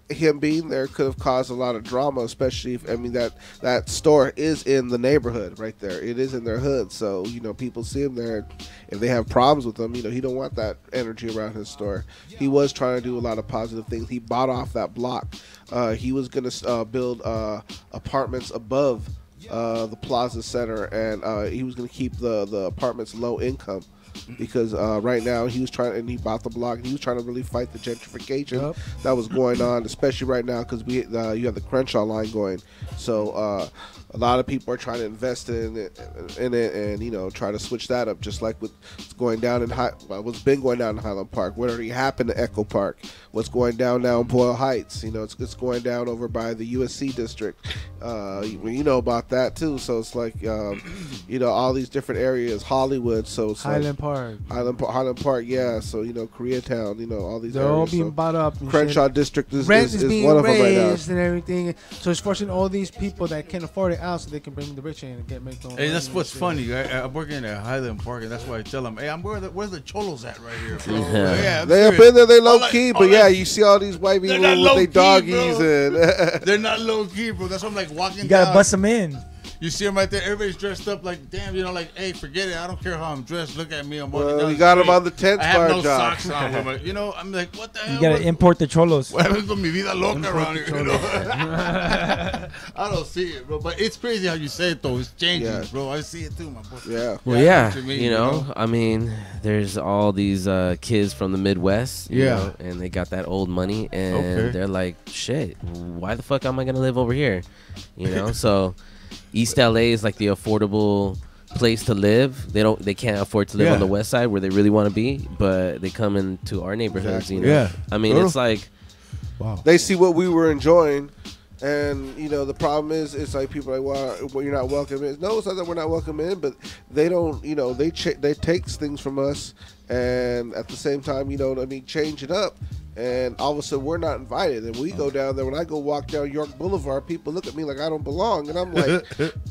him being there could have caused a lot of drama, especially if, I mean, that store is in the neighborhood right there. It is in their hood, so you know, people see him there. If they have problems with him, you know, he don't want that energy around his store. He was trying to do a lot of positive things. He bought off that block. He was gonna build apartments above the Plaza Center, and he was going to keep the apartments low income, because right now he bought the block, and he was trying to really fight the gentrification that was going on, especially right now because you have the Crenshaw line going. So a lot of people are trying to invest in it, and you know, try to switch that up, just like what's going down in what's been going down in Highland Park, what already happened to Echo Park, what's going down now in Boyle Heights. You know, it's going down over by the USC district. You know about that too. So it's like you know, all these different areas, Hollywood. So it's Highland like Park. Highland Park, yeah. So you know, Koreatown, you know, all these They're areas. all being bought up. And Crenshaw shit. district is Rent is being one of them right now. raised and everything. So it's forcing all these people that can't afford it out, so they can bring the rich in and make their own Hey, money that's and what's shit. funny. I'm working at Highland Park, and that's why I tell them, hey, where's the cholos at right here, bro? Yeah. I'm They up serious. in there, they low All key, that- but all yeah, that- you see all these white They're people not with low their key, doggies, bro. and They're not low key, bro. That's why I'm like walking You gotta down. bust them in. You see them right there. Everybody's dressed up like, damn, you know, like, hey, forget it. I don't care how I'm dressed. Look at me. I'm walking Well, down you the got 'em street. on the 10 I have star no job. socks on. But, you know, I'm like, what the hell? You gotta import the cholos. What happens with mi vida loca around here? You know? I don't see it, bro. But it's crazy how you say it, though. It's changing, Yeah. bro. I see it, too, my boy. Yeah. Well, I yeah, know what mean, you know, I mean, there's all these kids from the Midwest, you Yeah. know, and they got that old money, and Okay. they're like, shit, why the fuck am I gonna live over here, you know? So East LA is like the affordable place to live. They can't afford to live Yeah. on the West Side where they really want to be, but they come into our neighborhoods, you know. Yeah. I mean, it's like, wow. they see what we were enjoying, and you know, the problem is, it's like people are like, well, you're not welcome in. No, it's not that we're not welcome in, but they don't, you know, they take things from us, and at the same time, you know what I mean, change it up. And all of a sudden, we're not invited. And we go down there. When I go walk down York Boulevard, people look at me like I don't belong. And I'm like,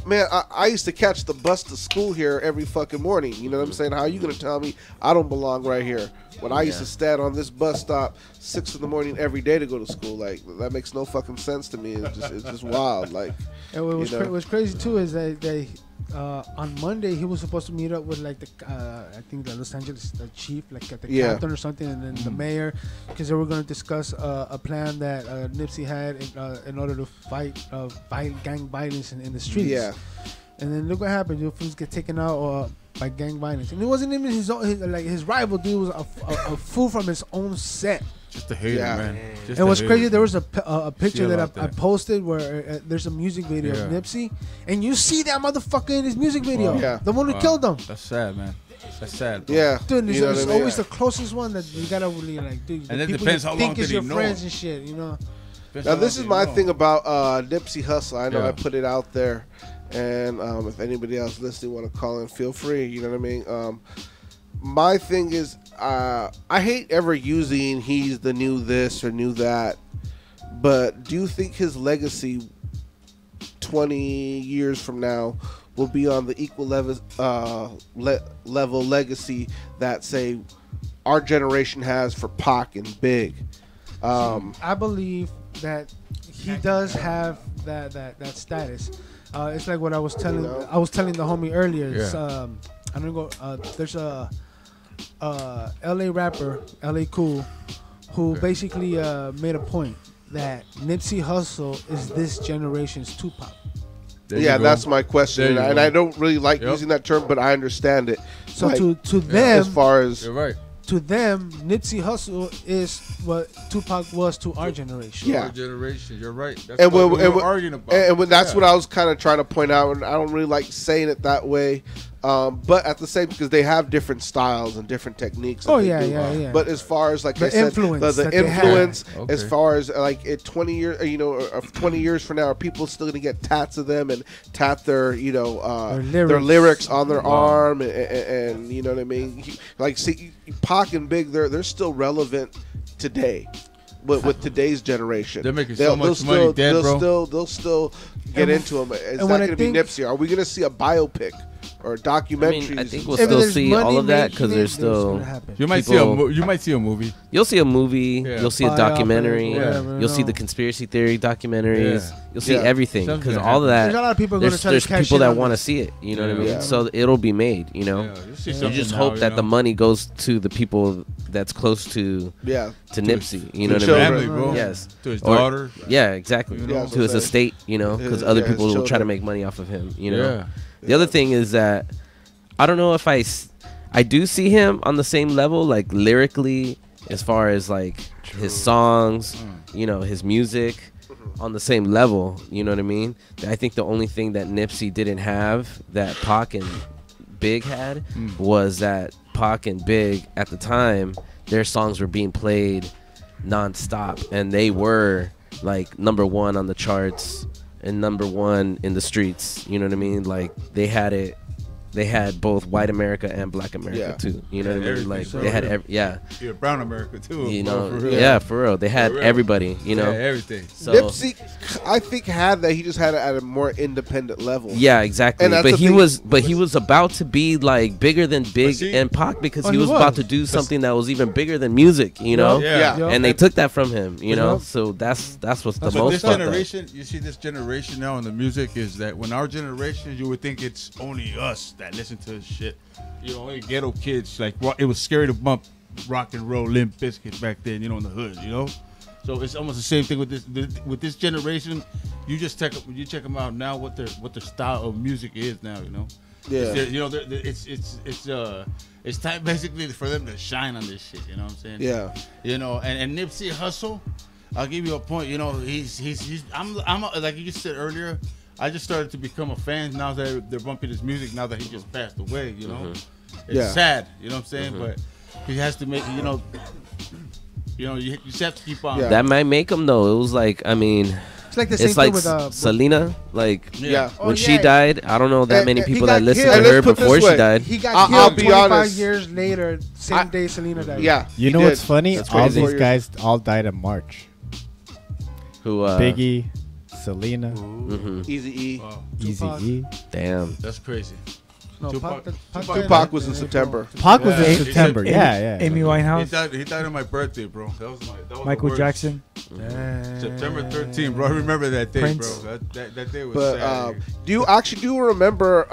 man, I used to catch the bus to school here every fucking morning. You know what I'm saying? How are you going to tell me I don't belong right here? When I used to stand on this bus stop 6 in the morning every day to go to school. Like, that makes no fucking sense to me. It's just wild. Like, And what was, you know? what's crazy too is that they on Monday he was supposed to meet up with like the I think the Los Angeles the chief, like at the captain or something, and then the mayor, because they were going to discuss a plan that Nipsey had in order to fight gang violence in the streets. Yeah. And then look what happened. Your fools get taken out by gang violence, and it wasn't even his rival dude. Was a fool from his own set. Just a hater, man. Just And a what's hater, crazy, bro. there was a picture See a that lot I there. posted where there's a music video of Yeah. Nipsey, and you see that motherfucker in his music video. Wow. Yeah. The one who Wow. killed him. That's sad, man. That's sad, bro. Yeah. Dude, You know it's what I mean? always the closest one that you gotta really like, dude. And the it people depends you how long think did is he your know friends him. and shit, you know. Now, this is my thing about Nipsey Hussle. I know Yeah. I put it out there, And if anybody else listening want to call in, feel free. You know what I mean? My thing is, I hate ever using he's the new this or new that. But do you think his legacy 20 years from now will be on the equal level legacy that, say, our generation has for Pac and Big? I believe that he does have that status. It's like what I was telling the homie earlier. It's, I'm gonna go. There's a LA rapper, LA Cool, who basically made a point that Nipsey Hussle is this generation's Tupac. Yeah, that's my question, and I don't really like using that term, but I understand it. So like, to them, as far as you're right. To them, Nipsey Hussle is what Tupac was to our generation. Our generation, you're right. That's and what when, we were arguing about. And when that's what I was kind of trying to point out, and I don't really like saying it that way. But at the same, because they have different styles and different techniques. Yeah. But as far as like the I said, influence, the influence, as far as like 20 years, 20 years from now, are people still gonna get tats of them and tat their, their lyrics on their arm, and you know what I mean? Like, see, Pac and Big, they're still relevant today. With today's generation, they're making so much money dead, bro. They'll still get into them. Is that going to be Nipsey? Are we going to see a biopic or documentaries? I think we'll still see all of that because there's still. You might see a movie. You'll see a movie. Yeah. You'll see a documentary. You'll see the conspiracy theory documentaries. Yeah. You'll see everything because all of that. There's a lot of people going to try to cash people in that on want to this. see it. You know what I mean? Yeah. So it'll be made. You know. You just hope that the money goes to the people that's close to Nipsey. You know what I mean? Bro. Yes. To his daughter. Yeah, exactly. Yeah, to his estate. You know, because other people will try to make money off of him. You know. The other thing is that I don't know if I do see him on the same level, like lyrically, as far as like his songs, his music, on the same level. You know what I mean? I think the only thing that Nipsey didn't have that Pac and Big had was that Pac and Big at the time, their songs were being played nonstop, and they were like #1 on the charts and #1 in the streets. You know what I mean? Like they had it. They had both white America and black America too. You know what I mean? Like they had yeah, brown America too. You know, for real. Yeah, for real. They had everybody. You know, everything. So Nipsey, I think had that. He just had it at a more independent level. Yeah, exactly. But he was about to be like bigger than Big and Pac because he was about to do something that was even bigger than music. You know, and they took that from him. You know, so that's what's the most. This generation, you see, this generation now in the music is that when our generation, you would think it's only us that listen to this shit. Only ghetto kids. Like, it was scary to bump rock and roll, Limp Bizkit back then. In the hood. So it's almost the same thing with this generation. You just check them out now. What their style of music is now. Yeah. It's time basically for them to shine on this shit. You know what I'm saying? Yeah. And Nipsey Hussle, I'll give you a point. I'm like you said earlier. I just started to become a fan now that they're bumping his music. Now that he just passed away, it's sad. You know what I'm saying? But he has to make you just have to keep on. Yeah. That might make him though. It was like it's like the same thing with Selena. Like when she yeah. died, I don't know that many people that listened killed. to her before she died. He got killed 25 years later, same day Selena died. Yeah, you know what's funny? All these guys all died in March. Who? Biggie, Selena, Eazy-E, Eazy-E. Damn, that's crazy. No, Tupac was in September. Pac was in September. Yeah. Amy Winehouse. He died on my birthday, bro. That was Michael Jackson. September 13th, bro. I remember that day, Prince. bro. That day was But sad. do you remember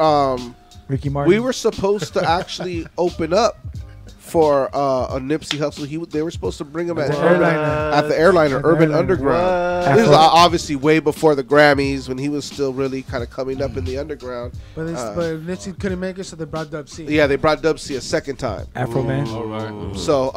Ricky Martin? we were supposed to actually open up for a Nipsey Hussle. They were supposed to bring him at the Airliner Urban Underground. This is obviously way before the Grammys when he was still really kind of coming up in the underground. But Nipsey couldn't make it, so they brought Dub C. Yeah, they brought Dub C a second time. Afro Man. All right. So,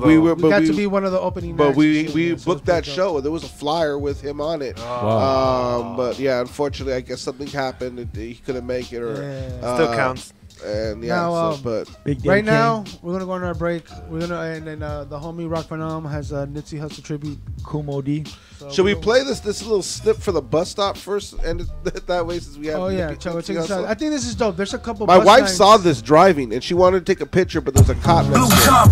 we got to be one of the opening. But nights. we booked that show. And there was a flyer with him on it. Wow. But yeah, unfortunately, I guess something happened. He couldn't make it, or still counts. And yeah, Now, but right now we're gonna go on our break. We're gonna and then the homie Rock Phenom has a Nipsey Hussle tribute. Kumo D. So should we play this little snip for the bus stop first, and that way since we have. Oh yeah, check this out. I think this is dope. There's a couple. My bus wife lines. saw this driving, and she wanted to take a picture, but there's a cop next to her.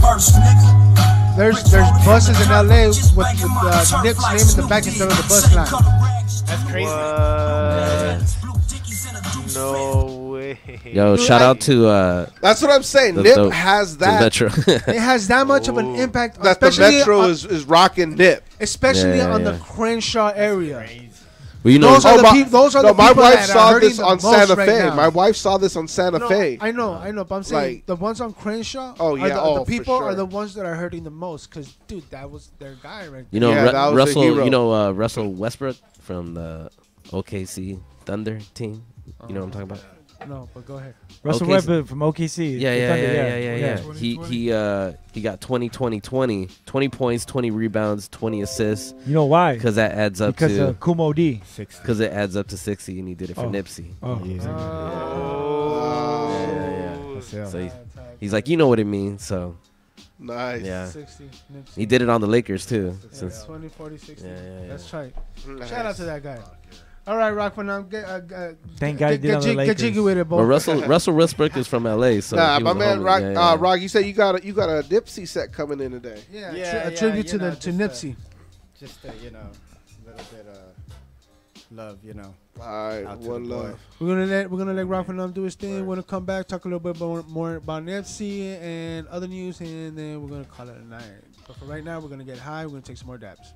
There's buses in LA with Nip's name in the back instead of the bus line. That's crazy. No way. Yo, shout out to. That's what I'm saying. Nip has that. Metro. It has that much of an impact. That the Metro is rocking Nip, especially on the Crenshaw area. Well, you know, those are the people my wife that saw are this hurting on the most Santa right Fe. now. My wife saw this on Santa Fe. I know, but I'm saying the ones on Crenshaw. Oh yeah, the people for sure. are the ones that are hurting the most. Cause dude, that was their guy right there. You know, Russell. You know, Russell Westbrook from the OKC Thunder team. You know what I'm talking about? No, but go ahead. Russell Westbrook from OKC. Yeah. He got 20 points, 20 rebounds, 20 assists. You know why? Because that adds up because to of Kumo D. Because it adds up to 60, and he did it for Nipsey. So he's like, you know what it means. So nice. Yeah. 60, Nipsey. He did it on the Lakers too. Yeah, Since 20, 40, 60. Yeah. That's tight. Nice. Shout out to that guy. All right, Rock Phenom. Thank God he did on the Lakers. Get jiggy with it, boy. Well, Russell Westbrook is from LA, so nah, he my was a man homie. Rock. Rock, you said you got a Nipsey set coming in today. Yeah, a tribute to Nipsey. Just a little bit of love, All right, one love. We're gonna let Rock Phenom do his thing. We're gonna come back, talk a little bit more about Nipsey and other news, and then we're gonna call it a night. But for right now, we're gonna get high. We're gonna take some more dabs.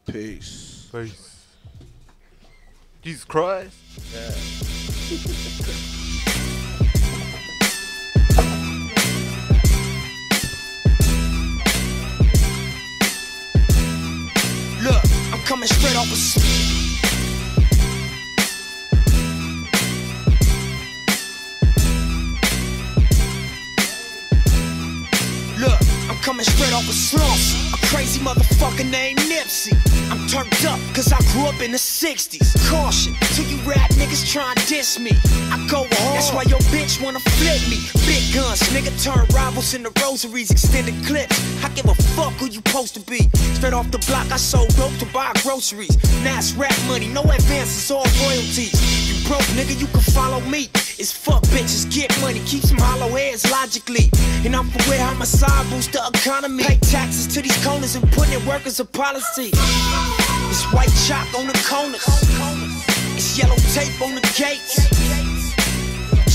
Peace. Jesus Christ. Yeah. Look, I'm coming straight off a Look, I'm coming straight off a slumps. A crazy motherfucker named Nipsey. I'm turned up cause I grew up in the 60s. Caution to you rap niggas trying to diss me. I go hard, that's why your bitch wanna flip me. Big guns, nigga turn rivals into rosaries, extended clips. I give a fuck who you supposed to be. Straight off the block, I sold dope to buy groceries. Now it's rap money, no advances, all royalties. You broke, nigga, you can follow me. It's fuck bitches, get money, keep some hollow heads logically. And I'm for where homicide boost the economy. Pay taxes to these corners and put in workers a policy. It's white chalk on the corners. It's yellow tape on the gates.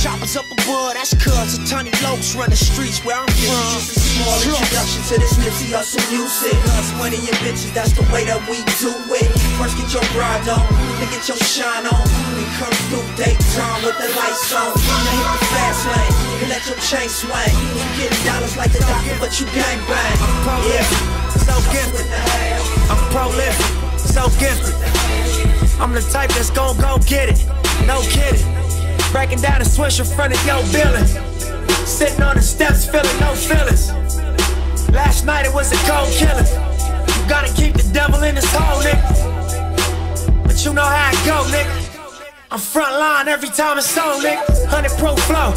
Choppers up above, that's cuz a tiny locs run the streets where I'm from. Just a small introduction to this Nipsey Hussle music. Us money and bitches, that's the way that we do it. First get your grind on, then get your shine on. Then come through daytime with the lights on. Now hit the fast lane, and let your chain swing. You getting dollars like a doctor, but you gang bang. Yeah, so gifted. I'm prolific, so gifted. I'm the type that's gon' go get it, no kidding. Breaking down a swish in front of your building. Sitting on the steps, feeling no feelings. Last night it was a cold killing. You gotta keep the devil in his hole, nigga. But you know how it go, nigga. I'm front line every time it's on, nigga. 100 pro flow,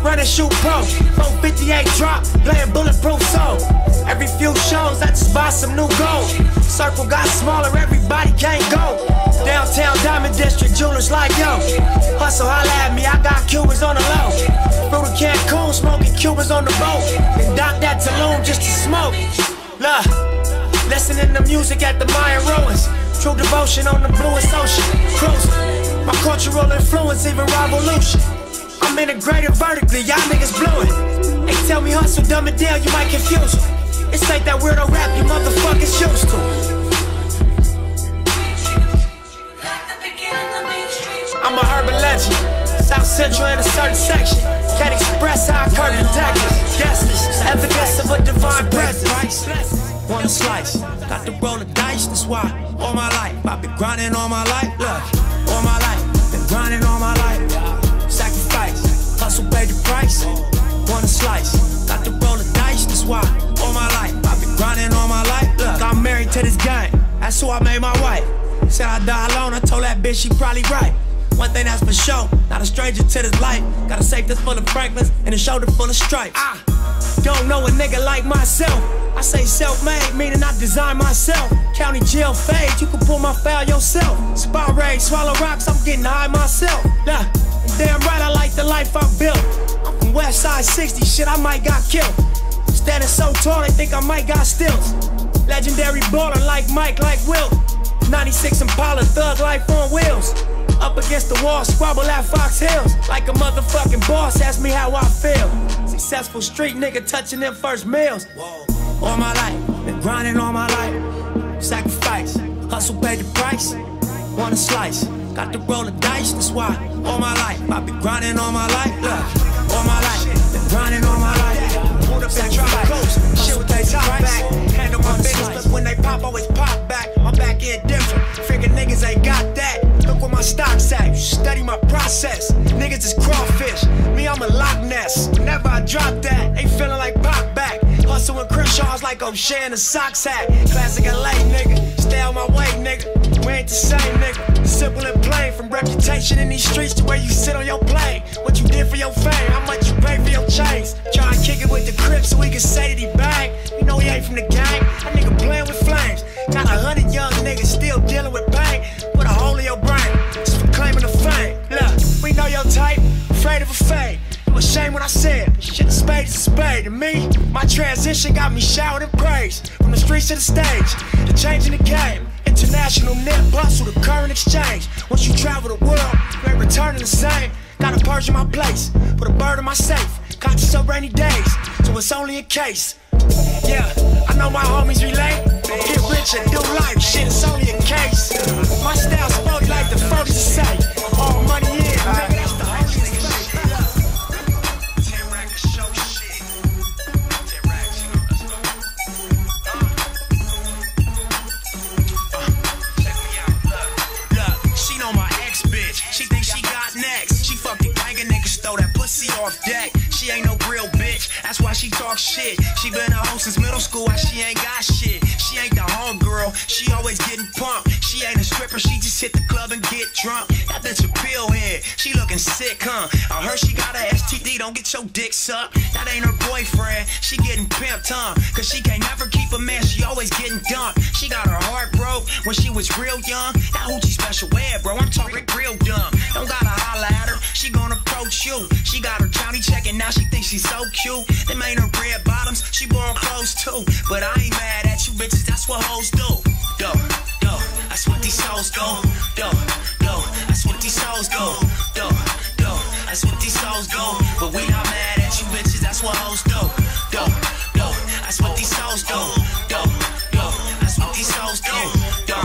run and shoot pro. 458 drop, playing bulletproof soul. Every few shows I just buy some new gold. Circle got smaller, everybody can't go. Downtown Diamond District, jewelers like yo. Hustle, holla at me, I got Cubans on the low. Through the Cancun, smoking Cubans on the boat. And dock that Tulum just to smoke. Look, listening to music at the Mayan ruins. True devotion on the bluest ocean. Cruising, my cultural influence, even revolution. I'm integrated vertically, y'all niggas blew it. They tell me hustle, dumb it down, you might confuse me. This ain't that weirdo rap you motherfuckers used to. I'm a urban legend, South Central in a certain section. Can't express how I curb the decades. Yes, this evidence of a divine presence. Want a slice, got to roll the dice, that's why all my life I've been grinding all my life. Look, all my life, been grinding all my life. Sacrifice, hustle paid the price. Want a slice, got to roll the dice, that's why all my life I've been grinding all my life. Look, I'm married to this game, that's who I made my wife. Said I die alone, I told that bitch she probably right. One thing that's for sure, not a stranger to this life. Got a safe that's full of Franklins and a shoulder full of stripes. Don't know a nigga like myself. I say self-made, meaning I design myself. County jail fade, you can pull my foul yourself. Spy raid, swallow rocks, I'm getting high myself. Nah, damn right I like the life I built. I'm from West Side 60, shit I might got killed. Standing so tall, they think I might got stilts. Legendary baller like Mike, like Will. 96 Impala, thug life on wheels. Up against the wall, squabble at Fox Hills. Like a motherfucking boss, ask me how I feel. Successful street nigga touching them first meals. All my life, been grinding all my life. Sacrifice, hustle paid the price. Want a slice, got to roll the dice, that's why. All my life, I've been grinding all my life. Look, all my life, been grinding all my life. Hold up that drop close, shit with that top back. Handle my business, but when they pop, always pop back. My back end different, figure niggas ain't got that. Look where my stock's at, study my process. Niggas is crawfish, me I'm a Loch Ness. Whenever I drop that, ain't feeling like pop back. Hustle with Crenshaw's like O'Shea in a socks hat. Classic LA nigga, stay on my way nigga. We ain't the same nigga, simple and plain. From reputation in these streets to where you sit on your plane. What you did for your fame, how much you pay for your chains. Try and kick it with the Crips so we can say that he bang. You know he ain't from the gang, that nigga playing with flames. Got 100 young niggas still dealing with pain. Put a hole in your brain, just for claiming the fame. Look, we know your type, afraid of a fade. It was shame when I said, shit, a spade is a spade. To me, my transition got me showered in praise. From the streets to the stage, the change in the game. International net bustle, the current exchange. Once you travel the world, you ain't returning the same. Got a purge in my place, put a bird in my safe. Conscious of rainy days, so it's only a case. Yeah, I know my homies relate. Get rich and do life, shit, it's only a case. My style spoke like the first to say. All money in, nigga, that's the hardest thing. She know my ex-bitch, she thinks she got next. She fucked the gang of niggas, throw that pussy off deck. She ain't no real bitch, that's why she talk shit. She been a hoe since middle school, why she ain't got shit. She ain't the home girl, she always getting pumped. She ain't a stripper, she just hit the club and get drunk. That bitch a pill head, she looking sick, huh? I heard she got a STD, don't get your dick sucked. That ain't her boyfriend, she getting pimped, huh? Cause she can't never keep a man, she always getting dumped. She got her heart broke when she was real young. That hoochie special ed, bro, I'm talking real dumb. Don't gotta holla at her, she gonna approach you. She got her county check and now she thinks she's so cute. Them ain't her red bottoms, she borrowed clothes too. But I ain't mad at you bitches, that's what hoes do. Yo, yo, that's what these hoes go. Yo, yo, that's what these hoes go. Yo, yo, that's what these hoes go. But we not mad at you bitches, that's what hoes do. Yo, yo, that's what these hoes go. Yo, yo, that's what these hoes go. Yo,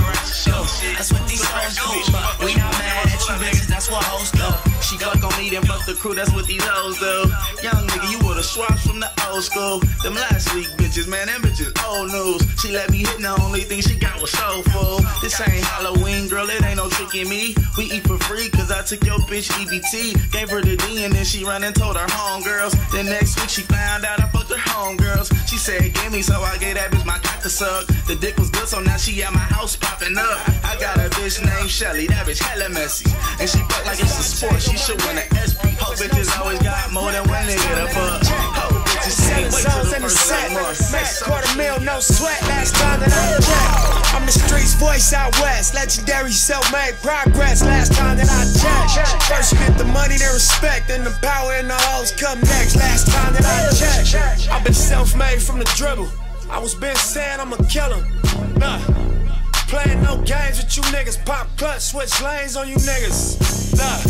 yo, that's what these hoes go. But we not mad at you bitches, that's what hoes do. She fuck on me, then fuck the crew, that's what these hoes do. Young nigga, you would've swapped from the old school. Them last week bitches, man, them bitches old news. She let me hit, and the only thing she got was soul food. This ain't Halloween, girl, it ain't no tricking me. We eat for free, cause I took your bitch EBT. Gave her the D, and then she ran and told her homegirls. Then next week she found out I fucked her homegirls. She said, give me, so I gave that bitch my cock to suck. The dick was good, so now she at my house popping up. I got a bitch named Shelly, that bitch hella messy. And she fuck like it's a sport, she should win an SP. Ho bitches always got more than one nigga to fuck. Ho bitches can't wait till the first month. Mac $250,000, no sweat, last time that I checked. I'm the streets voice out west, legendary self-made progress, last time that I checked. First you get the money, then respect, then the power and the hoes come next, last time that I checked. I've been self-made from the dribble, I was been saying I'm a killer. Nah, playing no games with you niggas, pop clutch, switch lanes on you niggas. Nah,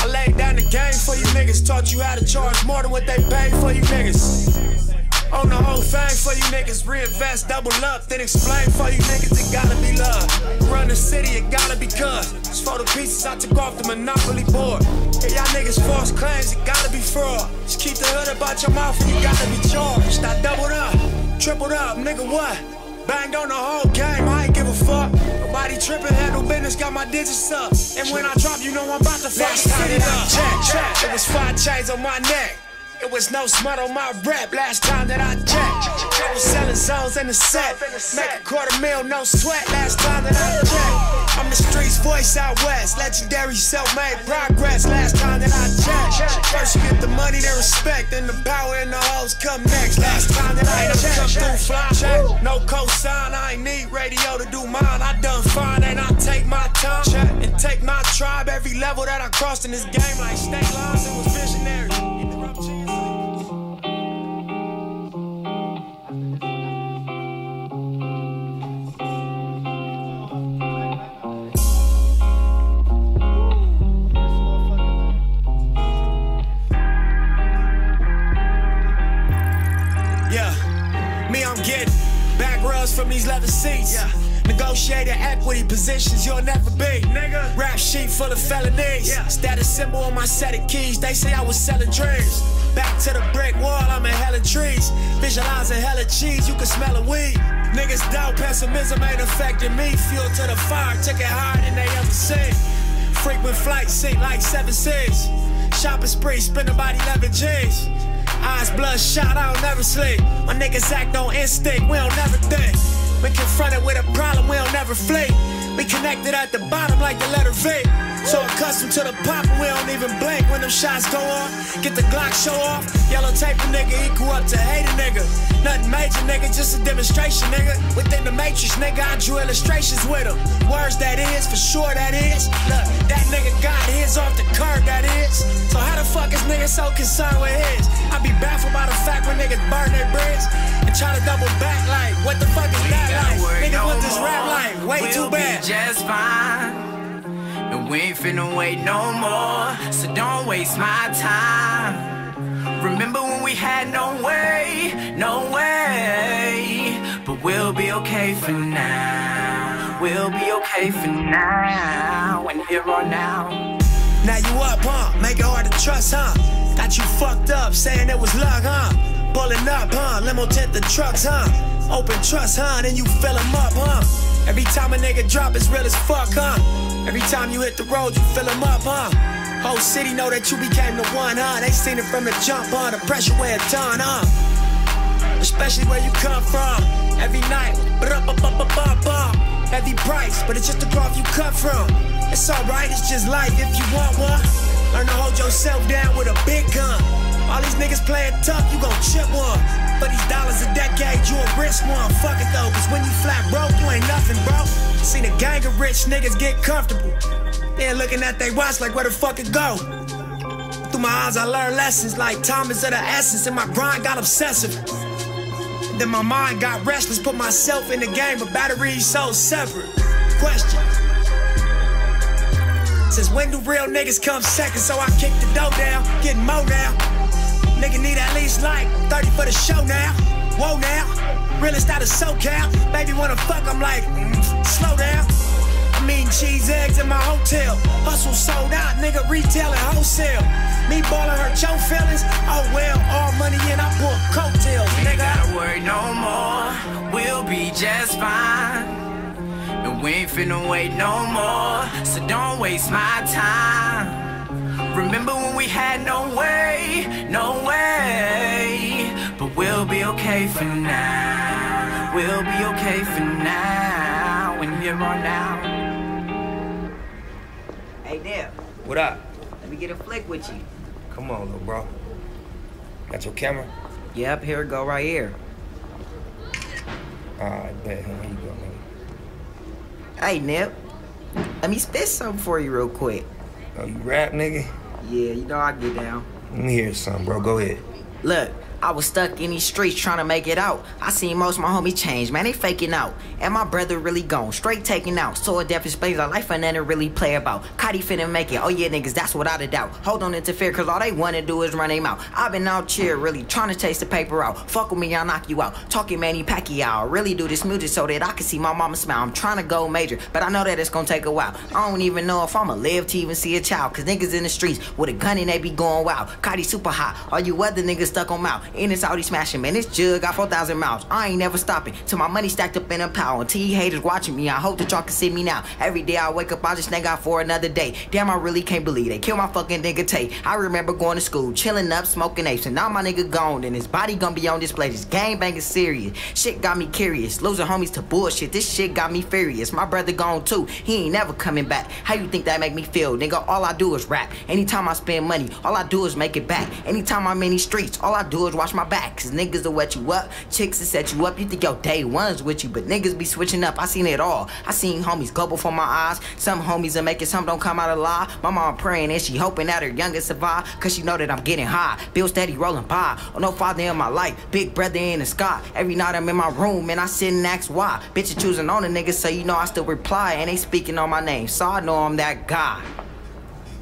I laid down the game for you niggas, taught you how to charge more than what they pay for you niggas. On the whole thing for you niggas, reinvest, double up, then explain for you niggas, it gotta be love. Run the city, it gotta be cuz. It's for the pieces I took off the Monopoly board. Yeah, y'all niggas false claims, it gotta be fraud. Just keep the hood about your mouth and you gotta be charged. I doubled up, tripled up, nigga what? Banged on the whole game, I ain't give a fuck. Nobody tripping, handle business, got my digits up. And when I drop, you know I'm about to fuck the city up. Check. It was 5 chains on my neck. It was no smut on my rap last time that I checked. I was selling zones in the set. Make $250,000, no sweat last time that I checked. I'm the streets voice out west, legendary self-made progress. Last time that I checked, first you get the money, then respect, then the power and the hoes come next. Last time that I checked, come through fly, no cosign, I ain't need radio to do mine. I done fine and I take my time and take my tribe. Every level that I crossed in this game, like state lines, it was visionary. From these leather seats, negotiated equity positions you'll never be. Nigga. Rap sheet full of felonies. Status symbol on my set of keys. They say I was selling dreams. Back to the brick wall, I'm in hella trees. Visualizing hella cheese, you can smell a weed. Niggas doubt pessimism ain't affecting me. Fuel to the fire, took it higher than they ever seen. Frequent flight seat like 7 C's. Shopping spree, spend about 11 G's. Eyes bloodshot, I don't never sleep. My niggas act on instinct, we don't never think. We confronted with a problem, we don't never flee. We connected at the bottom like the letter V. So accustomed to the pop, we don't even blink when them shots go off. Get the Glock show off. Yellow tape a nigga equal up to hate a nigga. Nothing major, nigga, just a demonstration, nigga. Within the matrix, nigga, I drew illustrations with them. Words that is, for sure that is. Look, that nigga got his off the curb, that is. So how the fuck is niggas so concerned with his? I be baffled by the fact when niggas burn their bridge and try to double back like, what the fuck is that like? Nigga, what this rap like? Way too bad. Just fine. And we ain't finna wait no more, so don't waste my time. Remember when we had no way, no way. But we'll be okay for now. We'll be okay for now. And here or now. Now you up, huh? Make it hard to trust, huh? Got you fucked up, saying it was luck, huh? Pulling up, huh? Limo tint the trucks, huh? Open trust, huh? Then you fill them up, huh? Every time a nigga drop, it's real as fuck, huh? Every time you hit the road, you fill them up, huh? Whole city know that you became the one, huh? They seen it from the jump, huh? The pressure weigh a ton, huh? Especially where you come from. Every night, heavy price, but it's just the cloth you cut from. It's alright, it's just life if you want one. Learn to hold yourself down with a big gun. All these niggas playing tough, you gon' chip one. For these dollars a decade, you a risk one. Fuck it though, cause when you flat broke, you ain't nothing, bro. Seen a gang of rich niggas get comfortable. Then looking at they watch like where the fuck it go. Through my eyes I learned lessons like time is of the essence. And my grind got obsessive. Then my mind got restless, put myself in the game, but batteries so separate. Question. Since when do real niggas come second? So I kick the dough down, getting more now. Nigga need at least like 30 for the show now. Whoa now, realest out of SoCal. Baby wanna fuck, I'm like, slow down. I'm eating cheese eggs in my hotel. Hustle sold out, nigga retail and wholesale. Me ballin' hurt your feelings? Oh well, all money in, I pull coattails, nigga. Ain't gotta worry no more, we'll be just fine. And we ain't finna wait no more, so don't waste my time. Remember when we had no way, no way. But we'll be okay for now. We'll be okay for now. And here on now. Hey there. What up? Let me get a flick with you. Come on, little bro. Got your camera? Yep, here it go right here. Alright, bet. Here you go, nigga. Hey, Nip. Let me spit something for you real quick. Oh, you rap, nigga? Yeah, you know I get down. Let me hear something, bro. Go ahead. Look, I was stuck in these streets trying to make it out. I seen most of my homies change, man, they faking out. And my brother really gone, straight taking out. So a death explains our life and then it really play about. Cotty finna make it, oh yeah niggas, that's without a doubt. Hold on interfere, cause all they wanna do is run their mouth. I've been out here really trying to taste the paper out. Fuck with me, I'll knock you out. Talking Manny Pacquiao, really do this music so that I can see my mama smile. I'm trying to go major, but I know that it's gonna take a while. I don't even know if I'ma live to even see a child. Cause niggas in the streets with a gun and they be going wild. Cotty super hot, all you other niggas stuck on mouth. In this Audi smashing, man, this jug got 4,000 miles. I ain't never stopping till my money stacked up in a pile. Until you haters watching me, I hope that y'all can see me now. Every day I wake up, I just thank God for another day. Damn, I really can't believe they killed my fucking nigga Tay. I remember going to school, chilling up, smoking apes, and now my nigga gone, and his body gonna be on display. This gang bang is serious. Shit got me curious. Losing homies to bullshit. This shit got me furious. My brother gone too. He ain't never coming back. How you think that make me feel? Nigga, all I do is rap. Anytime I spend money, all I do is make it back. Anytime I'm in these streets, all I do is watch my back. Cause niggas will wet you up, chicks will set you up. You think your day one's with you, but niggas be switching up. I seen it all. I seen homies go before my eyes. Some homies will make it, some don't come out alive. My mom praying and she hoping that her youngest survive. Cause she know that I'm getting high. Bill steady rolling by. Oh, no father in my life. Big brother in the sky. Every night I'm in my room and I sit and ask why. Bitches choosing on the niggas, so you know I still reply. And they speaking on my name, so I know I'm that guy.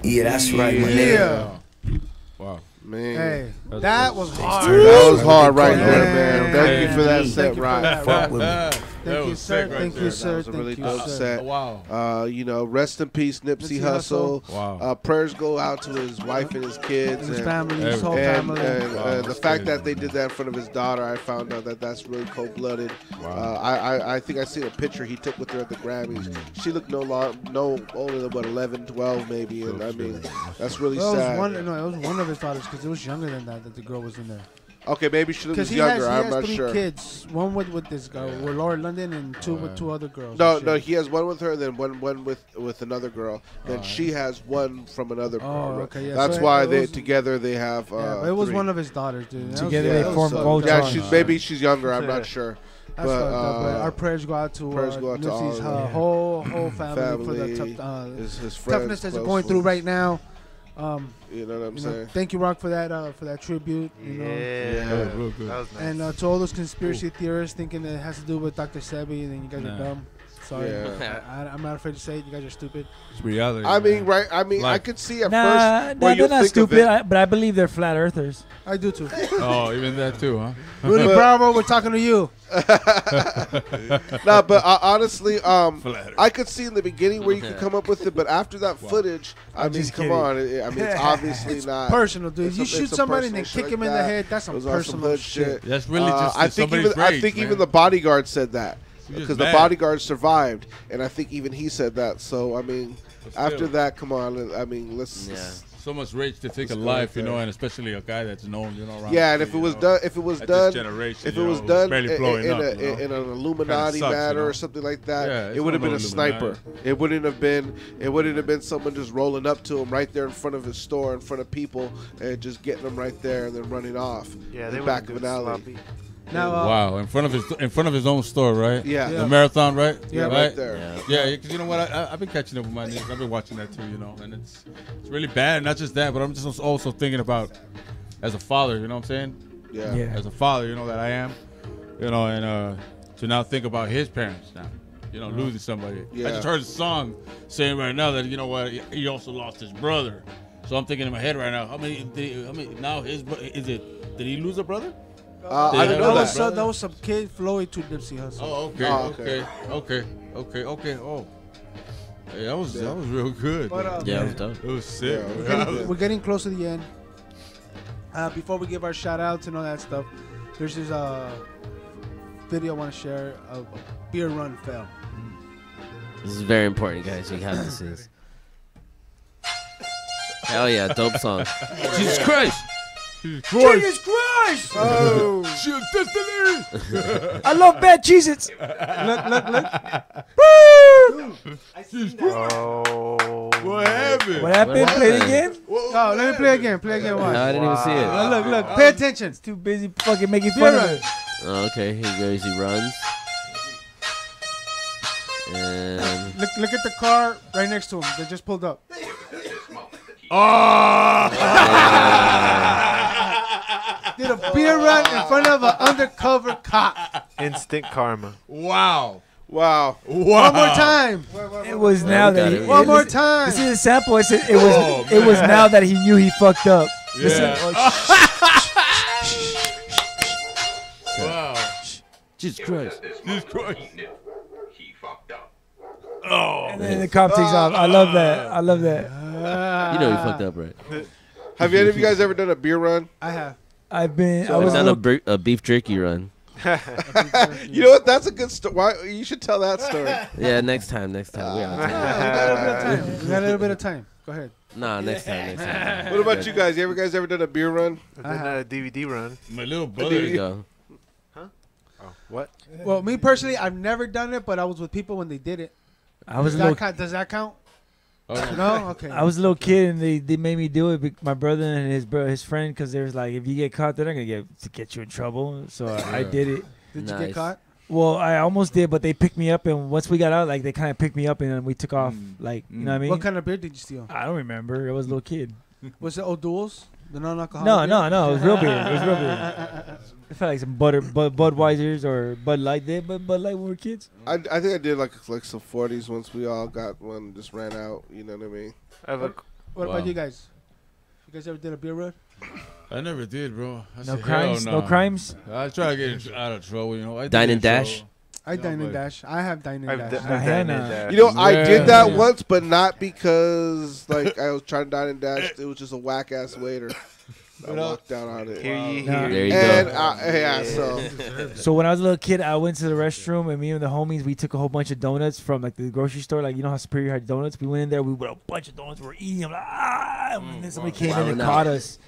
Yeah, that's right, man. Yeah. Wow. Man. Hey, that was hard. That was hard right there, man. Thank you for that set, Ryan. Fuck with me. Thank you, sir. Thank you, sir. That was a really dope set. Wow. You know, rest in peace, Nipsey Hussle. Wow. Prayers go out to his wife and his kids. His family, his whole family. And the fact that they did that in front of his daughter, I found out that that's really cold-blooded. Wow. I think I seen a picture he took with her at the Grammys. She looked no older than, what, 11, 12 maybe. And I mean, that's really sad. It was one of his daughters because it was younger than that the girl was in there. Okay, maybe she was younger. I'm not sure. He has 3 kids. One with this girl, with Laura London, and 2 with 2 other girls. No, he has one with her, then one with another girl. Then she has one from another girl. Oh, okay, yeah. That's so why together they have. But it was 3. one of his daughters, dude. Together they form Voltron. Yeah, maybe she's younger. I'm not sure. That's but our prayers go out to Nipsey's whole family for the his friends, toughness that they're going through right now. You know what I'm saying? Thank you, Rock, for that tribute. You know? That was real good. That was nice. And to all those conspiracy theorists thinking that it has to do with Dr. Sebi, then you guys are dumb. Sorry, I'm not afraid to say it. You guys are stupid. It's reality. I mean, right? I mean, I could see at first. They're not stupid, but I believe they're flat earthers. I do too. Oh, even that too, huh? Rudy Bravo, we're talking to you. Nah, but honestly, I could see in the beginning where you could come up with it, but after that footage, I mean, come on. I mean, it's obviously not personal, dude. You shoot somebody and then kick him in the head. That's some personal shit. That's really just I think even the bodyguard said that. Because the bodyguard survived, and I think even he said that. So I mean, after that, come on. I mean, let's. So much rage to take a life, you know, and especially a guy that's known, you know. Around and if it was done, in an Illuminati matter or something like that, it would have been a sniper. It wouldn't have been someone just rolling up to him right there in front of his store, in front of people, and just getting them right there and then running off. Yeah, in the back of an alley. Now, wow, in front of his own store, right? Yeah. The marathon, right? Yeah, right there. Yeah, because you know what? I've been catching up with my niece. I've been watching that too, you know, and it's really bad. Not just that, but I'm just also thinking about as a father, you know what I'm saying? Yeah. As a father, you know that I am, you know, and to now think about his parents now, you know, losing somebody. Yeah. I just heard a song saying right now that, you know what, he also lost his brother. So I'm thinking in my head right now, did he lose a brother? I don't know that. That was some kid Floyd to Nipsey Hussle. Oh, okay. Oh, hey, that was real good. But, it was dope. It was sick. We're getting close to the end. Before we give our shout outs and all that stuff, there's this video I want to share of a beer run fail. This is very important, guys. You have to see this. Hell yeah, dope song. Jesus Christ! Jesus Christ! Oh, destiny! I love bad Cheez-Its. Look. Oh. What happened? What happened? Play it again? No, let me play again. Play again. Watch. No, I didn't even see it. Look. Pay attention. It's too busy fucking making fun of it. Oh, okay, here he goes. He runs. And Look at the car right next to him. They just pulled up. Oh! Did a beer run in front of an undercover cop. Instant karma. Wow. Wow. One more time. It was now that he, one more time. This is a sample. It was now that he knew he fucked up. Yeah. Listen, Wow. Jesus Christ. Jesus Christ. He fucked up. Oh. and then the cop takes off. I love that. you know he fucked up, right? Have any of you guys ever done a beer run? I have. I've been. So, I was done a beef jerky run. You know what? That's a good story. Why you should tell that story. Yeah, next time. We got a little bit of time. Go ahead. Nah, next time. What about you guys? You guys ever done a beer run? I did a DVD run. My little brother. There you go. Huh? Oh, what? Well, me personally, I've never done it, but I was with people when they did it. I was does that count? Oh. No, okay. I was a little kid and they made me do it. My brother and his friend, because they was like, if you get caught, they're not gonna get you in trouble. So I did it. Did you get caught? Well, I almost did, but they picked me up, and once we got out, like they kind of picked me up, and then we took off. Like, you know what I mean? What kind of beer did you steal? I don't remember. I was a little kid. Was it O'Doul's? The non-alcoholic? No. It was real beer. It was real beer. It felt like some Budweisers or Bud Light did, but Bud Light when we were kids. I think I did like some 40s once we all got one, just ran out. You know what I mean? What about you guys? You guys ever did a beer run? I never did, bro. No crimes? No crimes? I try to get out of trouble, you know. Dine and dash? I dine and dash. I have dine and dash. I've done it. You know, I did that once, but not because like I was trying to dine and dash. It was just a whack ass waiter. I walked out on it. There you go. So when I was a little kid, I went to the restroom, and me and the homies, we took a whole bunch of donuts from like the grocery store. Like, you know how Superior had donuts? We went in there, we bought a bunch of donuts. We were eating them, like, and then somebody came in and caught us.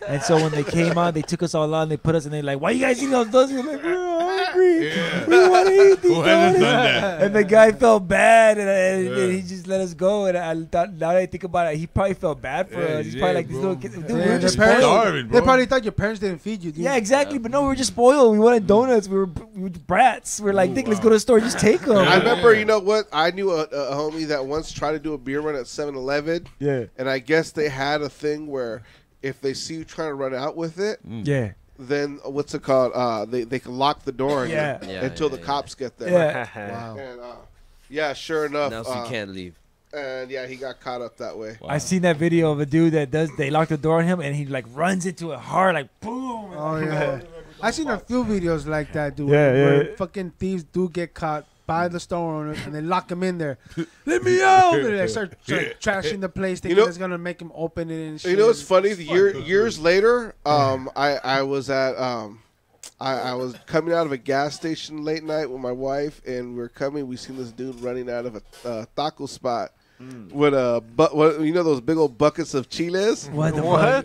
And so when they came out, they took us all out, and they put us, and they like, why you guys eating those donuts? We were like, we're hungry. We want to eat these donuts. And the guy felt bad, and he just let us go. And I thought, now that I think about it, he probably felt bad for us. He's probably like these little kids. Dude, we were just spoiled. They probably thought your parents didn't feed you, dude. Yeah, exactly. But no, we were just spoiled. We wanted donuts. We were brats. We were like, Dick, let's go to the store. Just take them. I remember, you know what? I knew a homie that once tried to do a beer run at 7-Eleven. Yeah. And I guess they had a thing where if they see you trying to run out with it, yeah, then what's it called? They can lock the door until the cops get there. Yeah. Wow. And sure enough. Now you can't leave. And yeah, he got caught up that way. Wow. I seen that video of a dude that they lock the door on him and he like runs into it hard, like boom. Oh yeah, I seen a few videos like that, dude. Yeah, where fucking thieves do get caught by the store owner and they lock him in there. Let me out! And they start trashing the place, thinking it's gonna make him open it and shit. You know what's funny? Years later, I was at I was coming out of a gas station late night with my wife, and we seen this dude running out of a taco spot. With you know those big old buckets of chiles? What?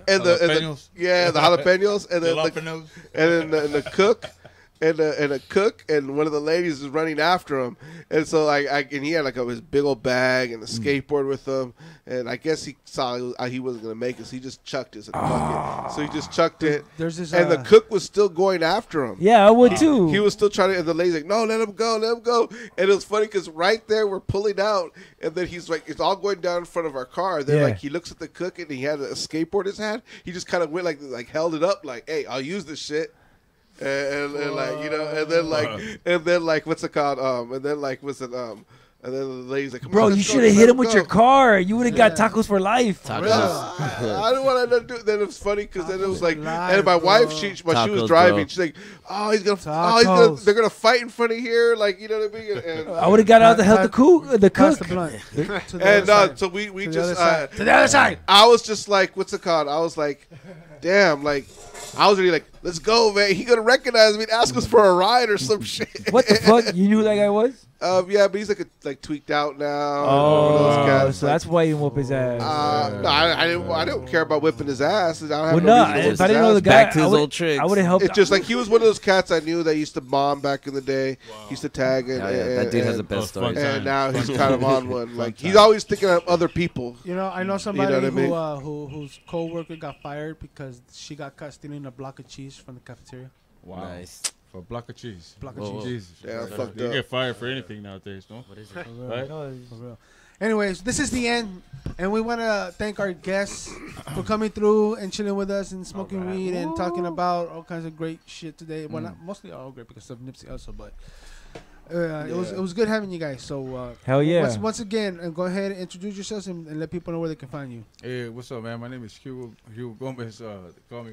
And the jalapenos, and then the cook. And a cook and one of the ladies is running after him, and so and he had like his big old bag and a skateboard with him, and I guess he saw he wasn't gonna make it, so he just chucked it. So he just chucked it. And the cook was still going after him. Yeah, I would too. He was still trying to, and the lady's like, "No, let him go." And it was funny because right there we're pulling out, and then he's like, it's all going down in front of our car. Then like he looks at the cook and he had a skateboard in his hand. He just kind of went like held it up like, "Hey, I'll use this shit." And like, you know, and then like what's it called? And then the lady's like, bro, you should have hit him with your car. You would have got tacos for life. I didn't want to do. Then it was funny because then it was like, and my wife, she was driving. She's like, they're gonna fight in front of here, like, you know what I mean? And I would have got out to help the cook. And so we just to the other side. I was just like, what's it called? I was like, damn, like. I was really like, let's go, man. He gonna recognize me and ask us for a ride or some shit. What the fuck? You knew who that guy was? Yeah, but he's like tweaked out now. Oh, so that's why you whoop his ass. No, I don't care about whipping his ass. I don't have if I didn't know the guy, back to his old tricks. I would have helped. It's just like he was one of those cats I knew that used to bomb back in the day. He used to tag and that dude has the best story. And now he's kind of on one. Like he's always thinking of other people. You know, I know somebody whose coworker got fired because she got caught stealing a block of cheese from the cafeteria. Wow. Nice. For a block of cheese. Jesus. Yeah, fucked you up. get fired for anything nowadays, no? What is it? Right? For real. Anyways, this is the end, and we want to thank our guests for coming through and chilling with us and smoking weed and talking about all kinds of great shit today. Well, not mostly all great because of Nipsey also, but it was good having you guys. So hell yeah. Once again, go ahead and introduce yourselves and let people know where they can find you. Hey, what's up, man? My name is Hugo Gomez. They call me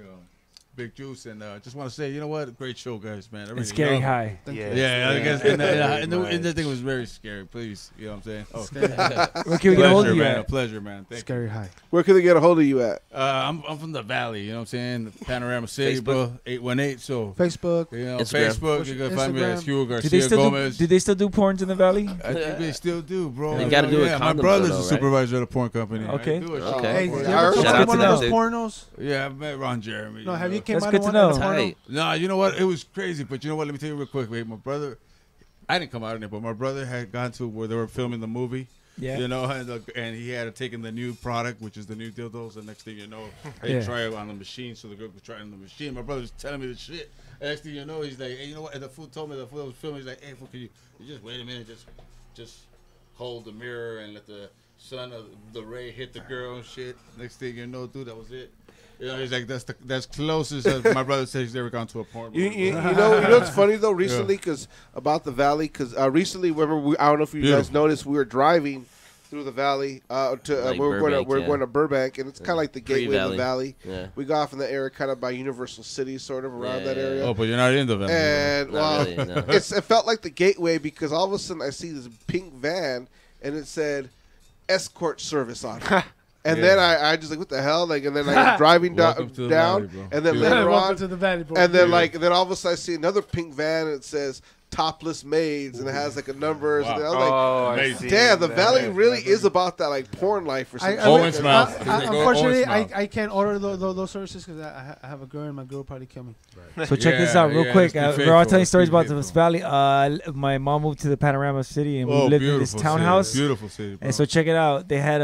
Big Juice, and just want to say, you know what? Great show, guys, man. And Scary High. Yeah, I guess. And the thing was very scary. Please, you know what I'm saying? Where can we get a hold of you man. at? A pleasure, man. Thank Scary you. High. Where can they get a hold of you at? I'm from the Valley, you know what I'm saying? Panorama City, Facebook? bro. 818. So Facebook. you know, Instagram. Facebook. You can find me at Instagram. Hugo Do Garcia they still Gomez. do they still do porns in the Valley? I think they still do, bro. They gotta do it My condoms, brother's though, the right? supervisor at a porn company. Okay. I do it. Okay. Hey, you I ever heard come Shout out out of one to of them, those dude. pornos? Yeah, I met Ron Jeremy. No, you have know. you came That's out good of to one know. of the porno? Tight. No, you know what? It was crazy, but you know what? Let me tell you real quick, wait. My brother, I didn't come out in it, but my brother had gone to where they were filming the movie. Yeah. You know, and he had taken the new product, which is the new dildos. The next thing you know, they Yeah. try it on the machine, so the girl could try it on the machine. My brother's telling me the shit. And next thing you know, he's like, hey, you know what? And the fool told me, the fool that was filming, he's like, hey, fool, can you just wait a minute, just hold the mirror and let the sun of the ray hit the girl and shit. Next thing you know, dude, that was it. You know, he's like, that's closest as my brother said he's ever gone to a porn movie. You know what's funny though? Recently, because about the Valley, because recently, remember, I don't know if you guys noticed, we were driving through the Valley Like we were Burbank, going to Burbank, and it's kind of like the gateway of the Valley. Yeah. We got off in the area kind of by Universal City, sort of around that area. Oh, but you're not in the Valley. And Not really, no. it felt like the gateway because all of a sudden I see this pink van and it said escort service on it. And then I just like, what the hell? Like, and then I'm driving Welcome to the down, Valley, bro. and then Dude. later Welcome on, to the Valley, bro. and then then all of a sudden I see another pink van and it says topless maids, and it has like a number. Wow. And I was I like, see. damn, the That Valley is- really is about that like porn life or something. Owen's mouth. Unfortunately, Owen's mouth. I can't order those services because I have a girl and my girl will probably kill me. So check this Yeah, out real yeah, quick. let's be We're all faithful, telling let's stories be about faithful. this Valley. My mom moved to the Panorama City, and we Oh, lived in this beautiful townhouse. city. Beautiful city, bro. And so check it out. They had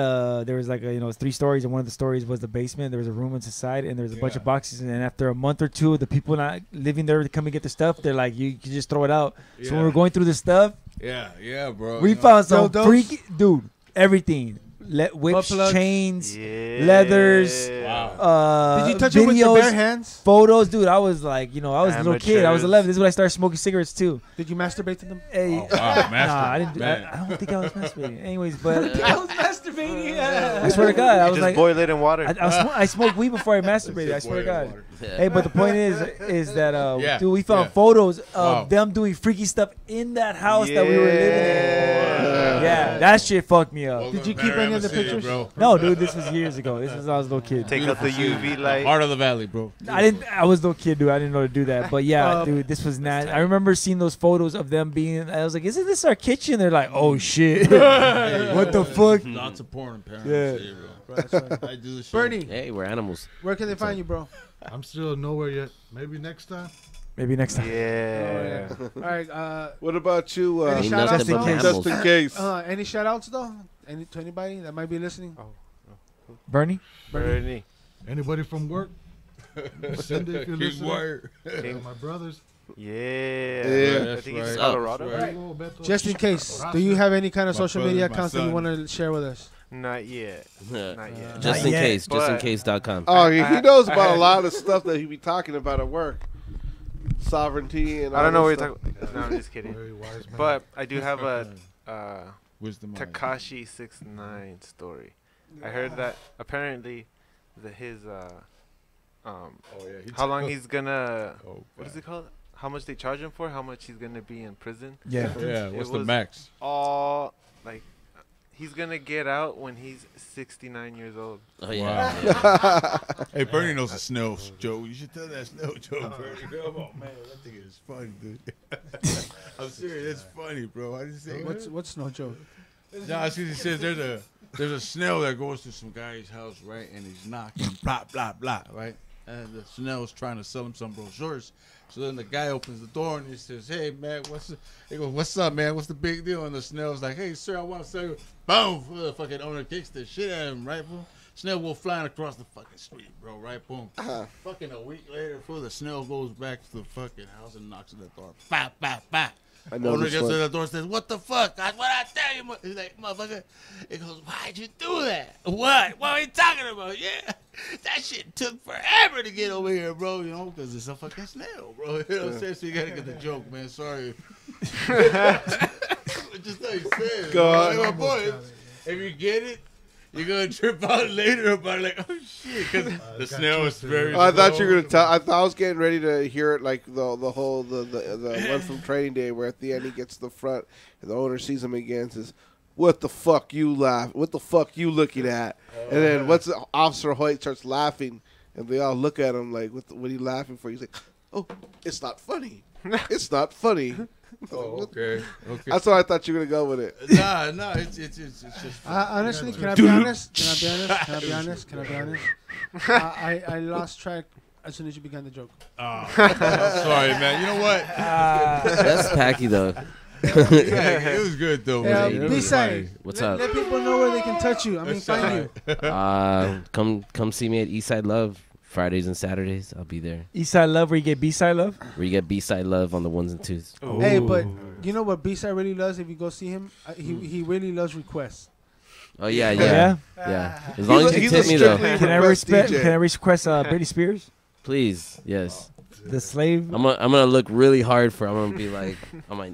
there was like 3 stories, and one of the stories was the basement. There was a room inside, and there was a bunch of boxes. And after a month or two, the people not living there to come and get the stuff, they're like, you can just throw it out. So when we're going through the stuff, Yeah, bro. we you know. found some dildos? freaky dude. Everything. Whips, Butt plugs? chains, Yeah. leathers. Did you touch it with your videos, bare hands? Photos, dude. I was like, I was a little kid. I was Amateurs. 11. This is when I started smoking cigarettes too. Did you masturbate to them? Hey, Oh, wow, nah, I didn't. man. I don't think I was masturbating. Anyways, but I was masturbating. I swear to God, I was Just like, boil it in water. I smoked weed before I masturbated. I swear to God. Yeah. Hey, but the point is that Yeah, dude, we found yeah. photos of Wow. them doing freaky stuff in that house that we were living in. Yeah, that shit fucked me up. Did you keep any of the pictures? Bro. No, dude, this was years ago. This was when I was a little kid. Take out the UV light. Heart of the Valley, bro. I was a little kid, dude. I didn't know to do that. But yeah, dude, this was not. I remember seeing those photos of them being. I was like, "Isn't this our kitchen?" They're like, "Oh shit, what the fuck?" Lots of porn in Paris. Yeah. City, bro. That's right. I do the shit. Bernie, Hey, we're animals. where can they find you, bro? I'm still nowhere yet. Maybe next time. Maybe next time. Yeah. All right. What about you? Any Ain't shout outs nothing but though? animals. Just in case. Any shout outs though? To anybody that might be listening? Bernie. Bernie. Anybody from work? Send it if you're King listening. Wire. My brothers. Yeah. Yeah. I think it's Right. Colorado. All right. Hello, Beto. Just in case, do you have any kind of My social brother, media my accounts that you son. want to share with us? Not yet. Not yet. Just Not in yet, case. but- Justincase.com. Oh, he I- knows I about a had- lot of stuff that he be talking about at work. Sovereignty and I don't know all what that you're stuff. talking. No, I'm just kidding. Very wise man. But I do have a Wisdom. Takashi 69 story. I heard that apparently his Oh yeah. how long he's gonna Oh, what is it called? How much they charge him for? How much he's gonna be in prison? Yeah. Yeah. It What's the was max? All like he's gonna get out when he's 69 years old. Oh yeah. Wow. Hey, Bernie knows the Snells, Joe. You should tell that Snell joke, Bernie. Come on, man. That thing is funny, dude. I'm serious. It's funny, bro. I just say What's no joke? No, see, he says there's a snail that goes to some guy's house, right? And he's knocking, blah, blah, blah, right? And the snail's trying to sell him some brochures. So then the guy opens the door and he says, hey, man, he goes, what's up, man? What's the big deal? And the snail's like, hey, sir, I want to sell you. Boom! The fucking owner kicks the shit out of him, right, boom? Snail go flying across the fucking street, bro, right, boom. Fucking a week later, the snail goes back to the fucking house and knocks on the door. Bop, bop, bop. I know Owner this gets one. to the door and says, what the fuck? That's what I tell you. He's like, motherfucker. He goes, why'd you do that? What? What are you talking about? Yeah. That shit took forever to get over here, bro. You know, because it's a fucking snail, bro. You know what I'm saying? So you got to get the joke, man. Sorry. Just like you said. God. My boy, if you get it, you're gonna trip out later about it, like, oh shit, because the snail is very. I thought you were gonna tell. I thought I was getting ready to hear it like the whole the one from Training Day where at the end he gets to the front and the owner sees him again and says, "What the fuck you laugh? What the fuck you looking at?" And then Officer Hoyt starts laughing and they all look at him like, "What are you laughing for?" He's like, "Oh, it's not funny. It's not funny." Oh, okay. That's why I thought you were gonna go with it. Nah, it's just. Honestly, can I be honest? I lost track as soon as you began the joke. Oh, sorry, man. You know what? That's tacky though. It was good though. Yeah, B-side. What's up? Let people know where they can touch you. I mean, find you. Come see me at Eastside Love Fridays and Saturdays. I'll be there. Eastside Love, where you get B-side love. Where you get B-side love on the 1s and 2s. Oh. Hey, but you know what B-side really loves? If you go see him, he really loves requests. Oh yeah. As long as you tip me though. Can I request Britney Spears? Please, yes. The slave. I'm gonna look really hard for. I'm gonna be like, look like.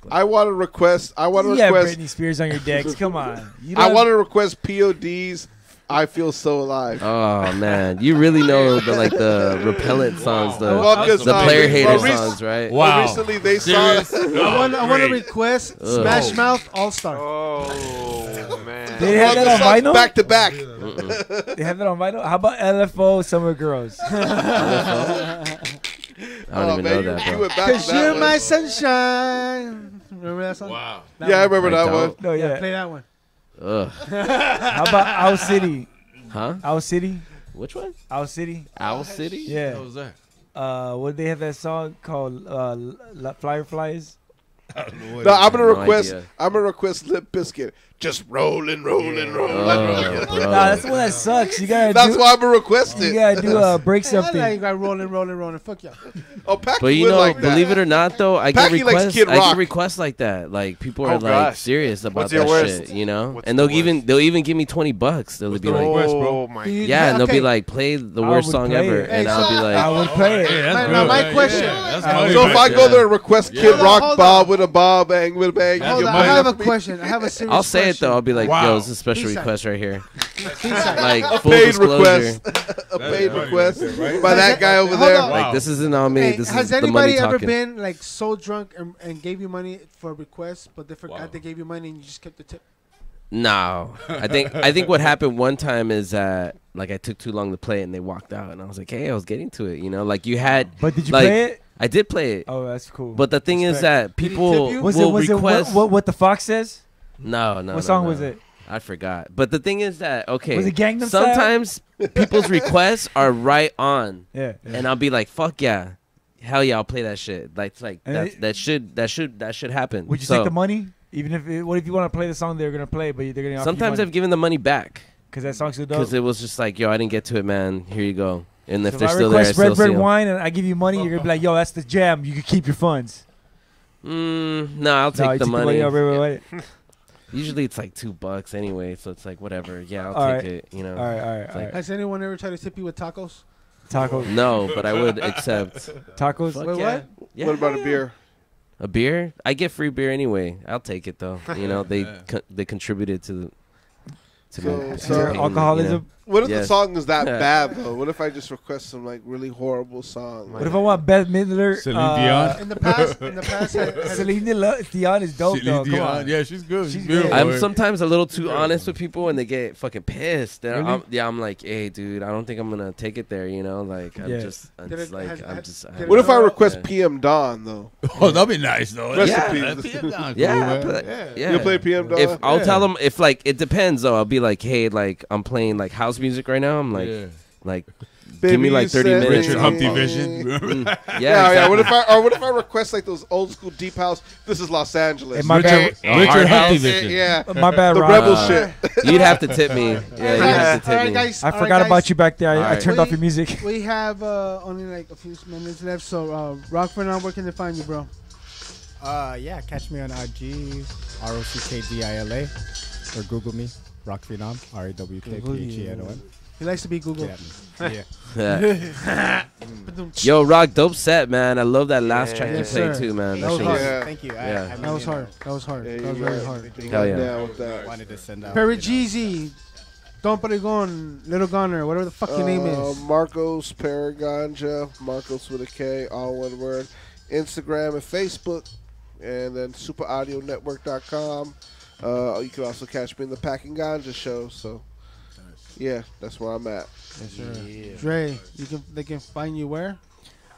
I want to request. Britney Spears on your decks. Come on. I want to request POD's "I Feel So Alive." Oh man, you really know the repellent songs, the player hater songs, right? Wow. Recently they saw. I want to request Smash Mouth All Star. Oh man. They have that on vinyl. Back to back. They have that on vinyl. How about LFO Summer Girls? I don't even know that, bro. Cause you're my sunshine. Remember that song? Wow. I remember that one. No, yeah. Play that one. Ugh. How about Owl City? Huh? Owl City? Which one? Owl City. Owl City? Yeah. What was that? What did they have that song called? Flyer Flies. No, I'm gonna request Limp Bizkit. Just rolling. Nah, that's the one that sucks. You gotta. That's why I'm gonna request it. You gotta do break something. You got rolling. Fuck yeah. Oh, Packy but you know, like believe it or not, though, I get requests like that. Like people are like serious about that shit, you know. And they'll even give me $20. They'll be like, "Oh my!" Yeah, and they'll be like, "Play the worst song ever," and I'll be like, "I would play it." Now my question. So if I go there and request Kid Rock Bob with a bob, bang with a bang, I have a question. I have a serious I'll say question. it though. I'll be like, "Yo, this is a special request right here." Like a full paid disclosure. request. A paid request by that guy over there. Like this isn't on me. This has is the money anybody ever talking. been like so drunk and gave you money for a request, but they forgot they gave you money and you just kept the tip? No, I think what happened one time is that like I took too long to play it and they walked out and I was like, hey, I was getting to it, you know, like you had. But did you like, play it? I did play it. Oh, that's cool. But the thing is that people will request. What the Fox says? No. What song was it? I forgot. But the thing is that was it Gangnam Style? Sometimes people's requests are right on. Yeah. And I'll be like, fuck yeah. Hell yeah, I'll play that shit. That should happen. Would you take the money? Even if what if you want to play the song they're gonna play, but they're gonna offer sometimes you I've given the money back. Cause that song's so dope. Because it was just like, yo, I didn't get to it, man. Here you go. And if So they're if I still there, I request still see red them. wine and I give you money, you're gonna be like, yo, that's the jam. You can keep your funds. No, I'll take you the took money. Wait. Usually it's like $2 anyway, so it's like whatever. Yeah, I'll All take right. it. You know. All right. Has anyone ever tried to tip you with tacos? Tacos. No, but I would accept tacos. Fuck Wait, yeah. what? Yeah. What about a beer? A beer? I get free beer anyway. I'll take it though. You know, they contributed to So alcoholism. You know? What if the song is that bad though? What if I just request some like really horrible song? What if I want Beth Midler? Celine Dion? In the past, Celine Dion is dope though. Come on. Yeah, she's good. She's beautiful. I'm sometimes a little too honest with people and they get fucking pissed. Really? I'm like, hey, dude, I don't think I'm gonna take it there. You know, like I'm Yeah. just. What if I request PM Dawn though? Oh, that'd be nice though. Rest in Yeah. peace. PM Dawn, cool, Yeah, man. yeah. You play PM Dawn? If I'll tell them if like it depends though. I'll be like, hey, like I'm playing like house music right now. I'm like, like. Baby, give me like 30 you minutes. Richard Humpty Vision. Yeah, yeah. What if I request like those old school deep house? This is Los Angeles. Hey, my bad. Richard Humpty Vision. Yeah, My bad, the Rob. rebel shit. You'd have to tip me. Yeah, you'd have to tip me. guys. I forgot about you back there. I Alright. turned off your music. We have only like a few minutes left, so Rockford, now where can they find you, bro? Yeah, catch me on IG, ROCKDILA, or Google me, Rock Phenom, RAWKPHENOM. He likes to be Google. Yeah. Yeah. Yo, Rock, dope set, man. I love that last track you Yes, played sir. too, man. That was shit hard. Thank you. Yeah. That was hard. That was hard. Yeah, That was you very right. hard. Hell yeah. Down with that. Wanted to send out. Perry Jeezy, Don Paragon, Little Gunner, whatever the fuck your name is. Marcos Paraganja, Marcos with a K, all one word. Instagram and Facebook, and then superaudionetwork.com. You can also catch me in the Packing Ganja show. So, yeah, that's where I'm at. Yes, sir. Yeah. Dre, they can find you where?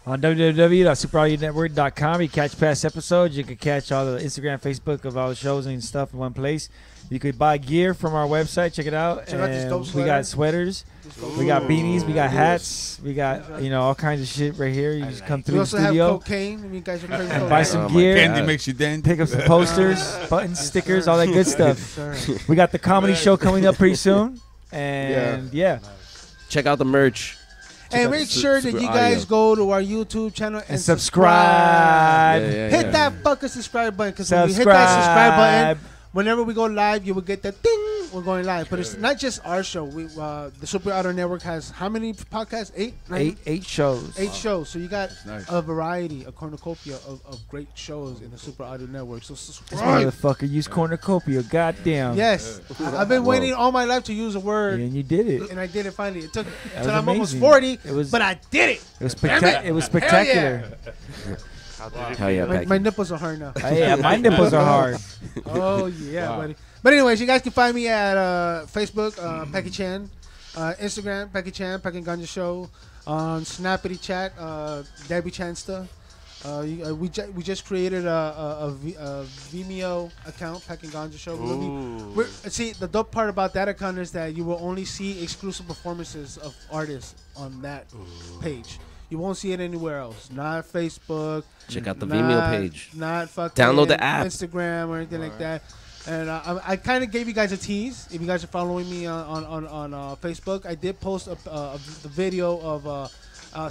On www.superaudionetwork.com. You catch past episodes. You can catch all the Instagram, Facebook of all the shows and stuff in one place. You could buy gear from our website. Check it out. Check out this dope We got sweaters. We got beanies. We got Yes. hats. We got all kinds of shit right here. You just come through We the also have studio. cocaine. I mean, you guys are crazy. And buy some gear. Candy makes you dance. Pick up some posters, buttons, stickers, all that good stuff. We got the comedy show coming up pretty soon. And yeah. Check out the merch. And make sure that you guys go to our YouTube channel and subscribe. Hit that fucking subscribe button, because when you hit that subscribe button, whenever we go live, you will get that ding. We're going live, but it's not just our show. We the Super Auto Network has how many podcasts? 8? 9? Eight shows. 8 shows. So you got a variety, a cornucopia of great shows in the Super Audio Network. So This subscribe. motherfucker used cornucopia. Goddamn. Yes, I've been waiting all my life to use a word, and you did it. And I did it finally. It took That until was I'm almost amazing. 40, but I did it. It was Damn it. It was Hell spectacular. yeah. Hell yeah, my nipples are hard now. Yeah, my nipples are hard. Oh yeah, buddy. But anyways, you guys can find me at Facebook, Pecky Chan, Instagram, Pecky Chan, Pecking Ganja Show, on Snappity Chat, Debbie Chansta. We just created a Vimeo account, Pecking Ganja Show. See, the dope part about that account is that you will only see exclusive performances of artists on that page. You won't see it anywhere else. Not Facebook. Check out the Vimeo page. Not fucking Download the app. Instagram or anything like that. And I kind of gave you guys a tease. If you guys are following me on Facebook, I did post the video of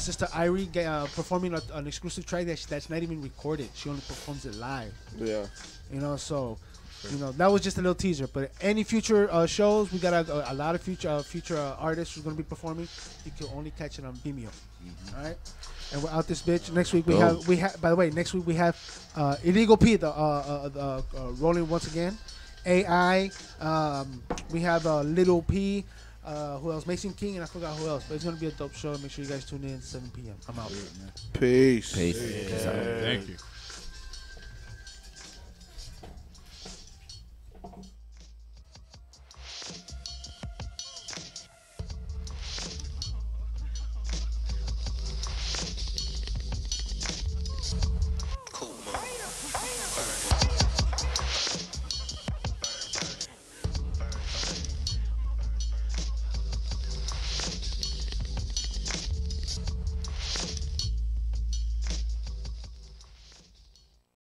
Sister Irie performing an exclusive track that's not even recorded. She only performs it live. Yeah. So that was just a little teaser. But any future shows, we got a lot of future artists who's going to be performing. You can only catch it on Vimeo. All right. And we're out this bitch. Next week we have. By the way, next week we have Illegal P, the rolling once again. AI. We have Little P. Who else? Mason King, and I forgot who else. But it's gonna be a dope show. Make sure you guys tune in 7 p.m. I'm out. Peace. Peace. Thank you.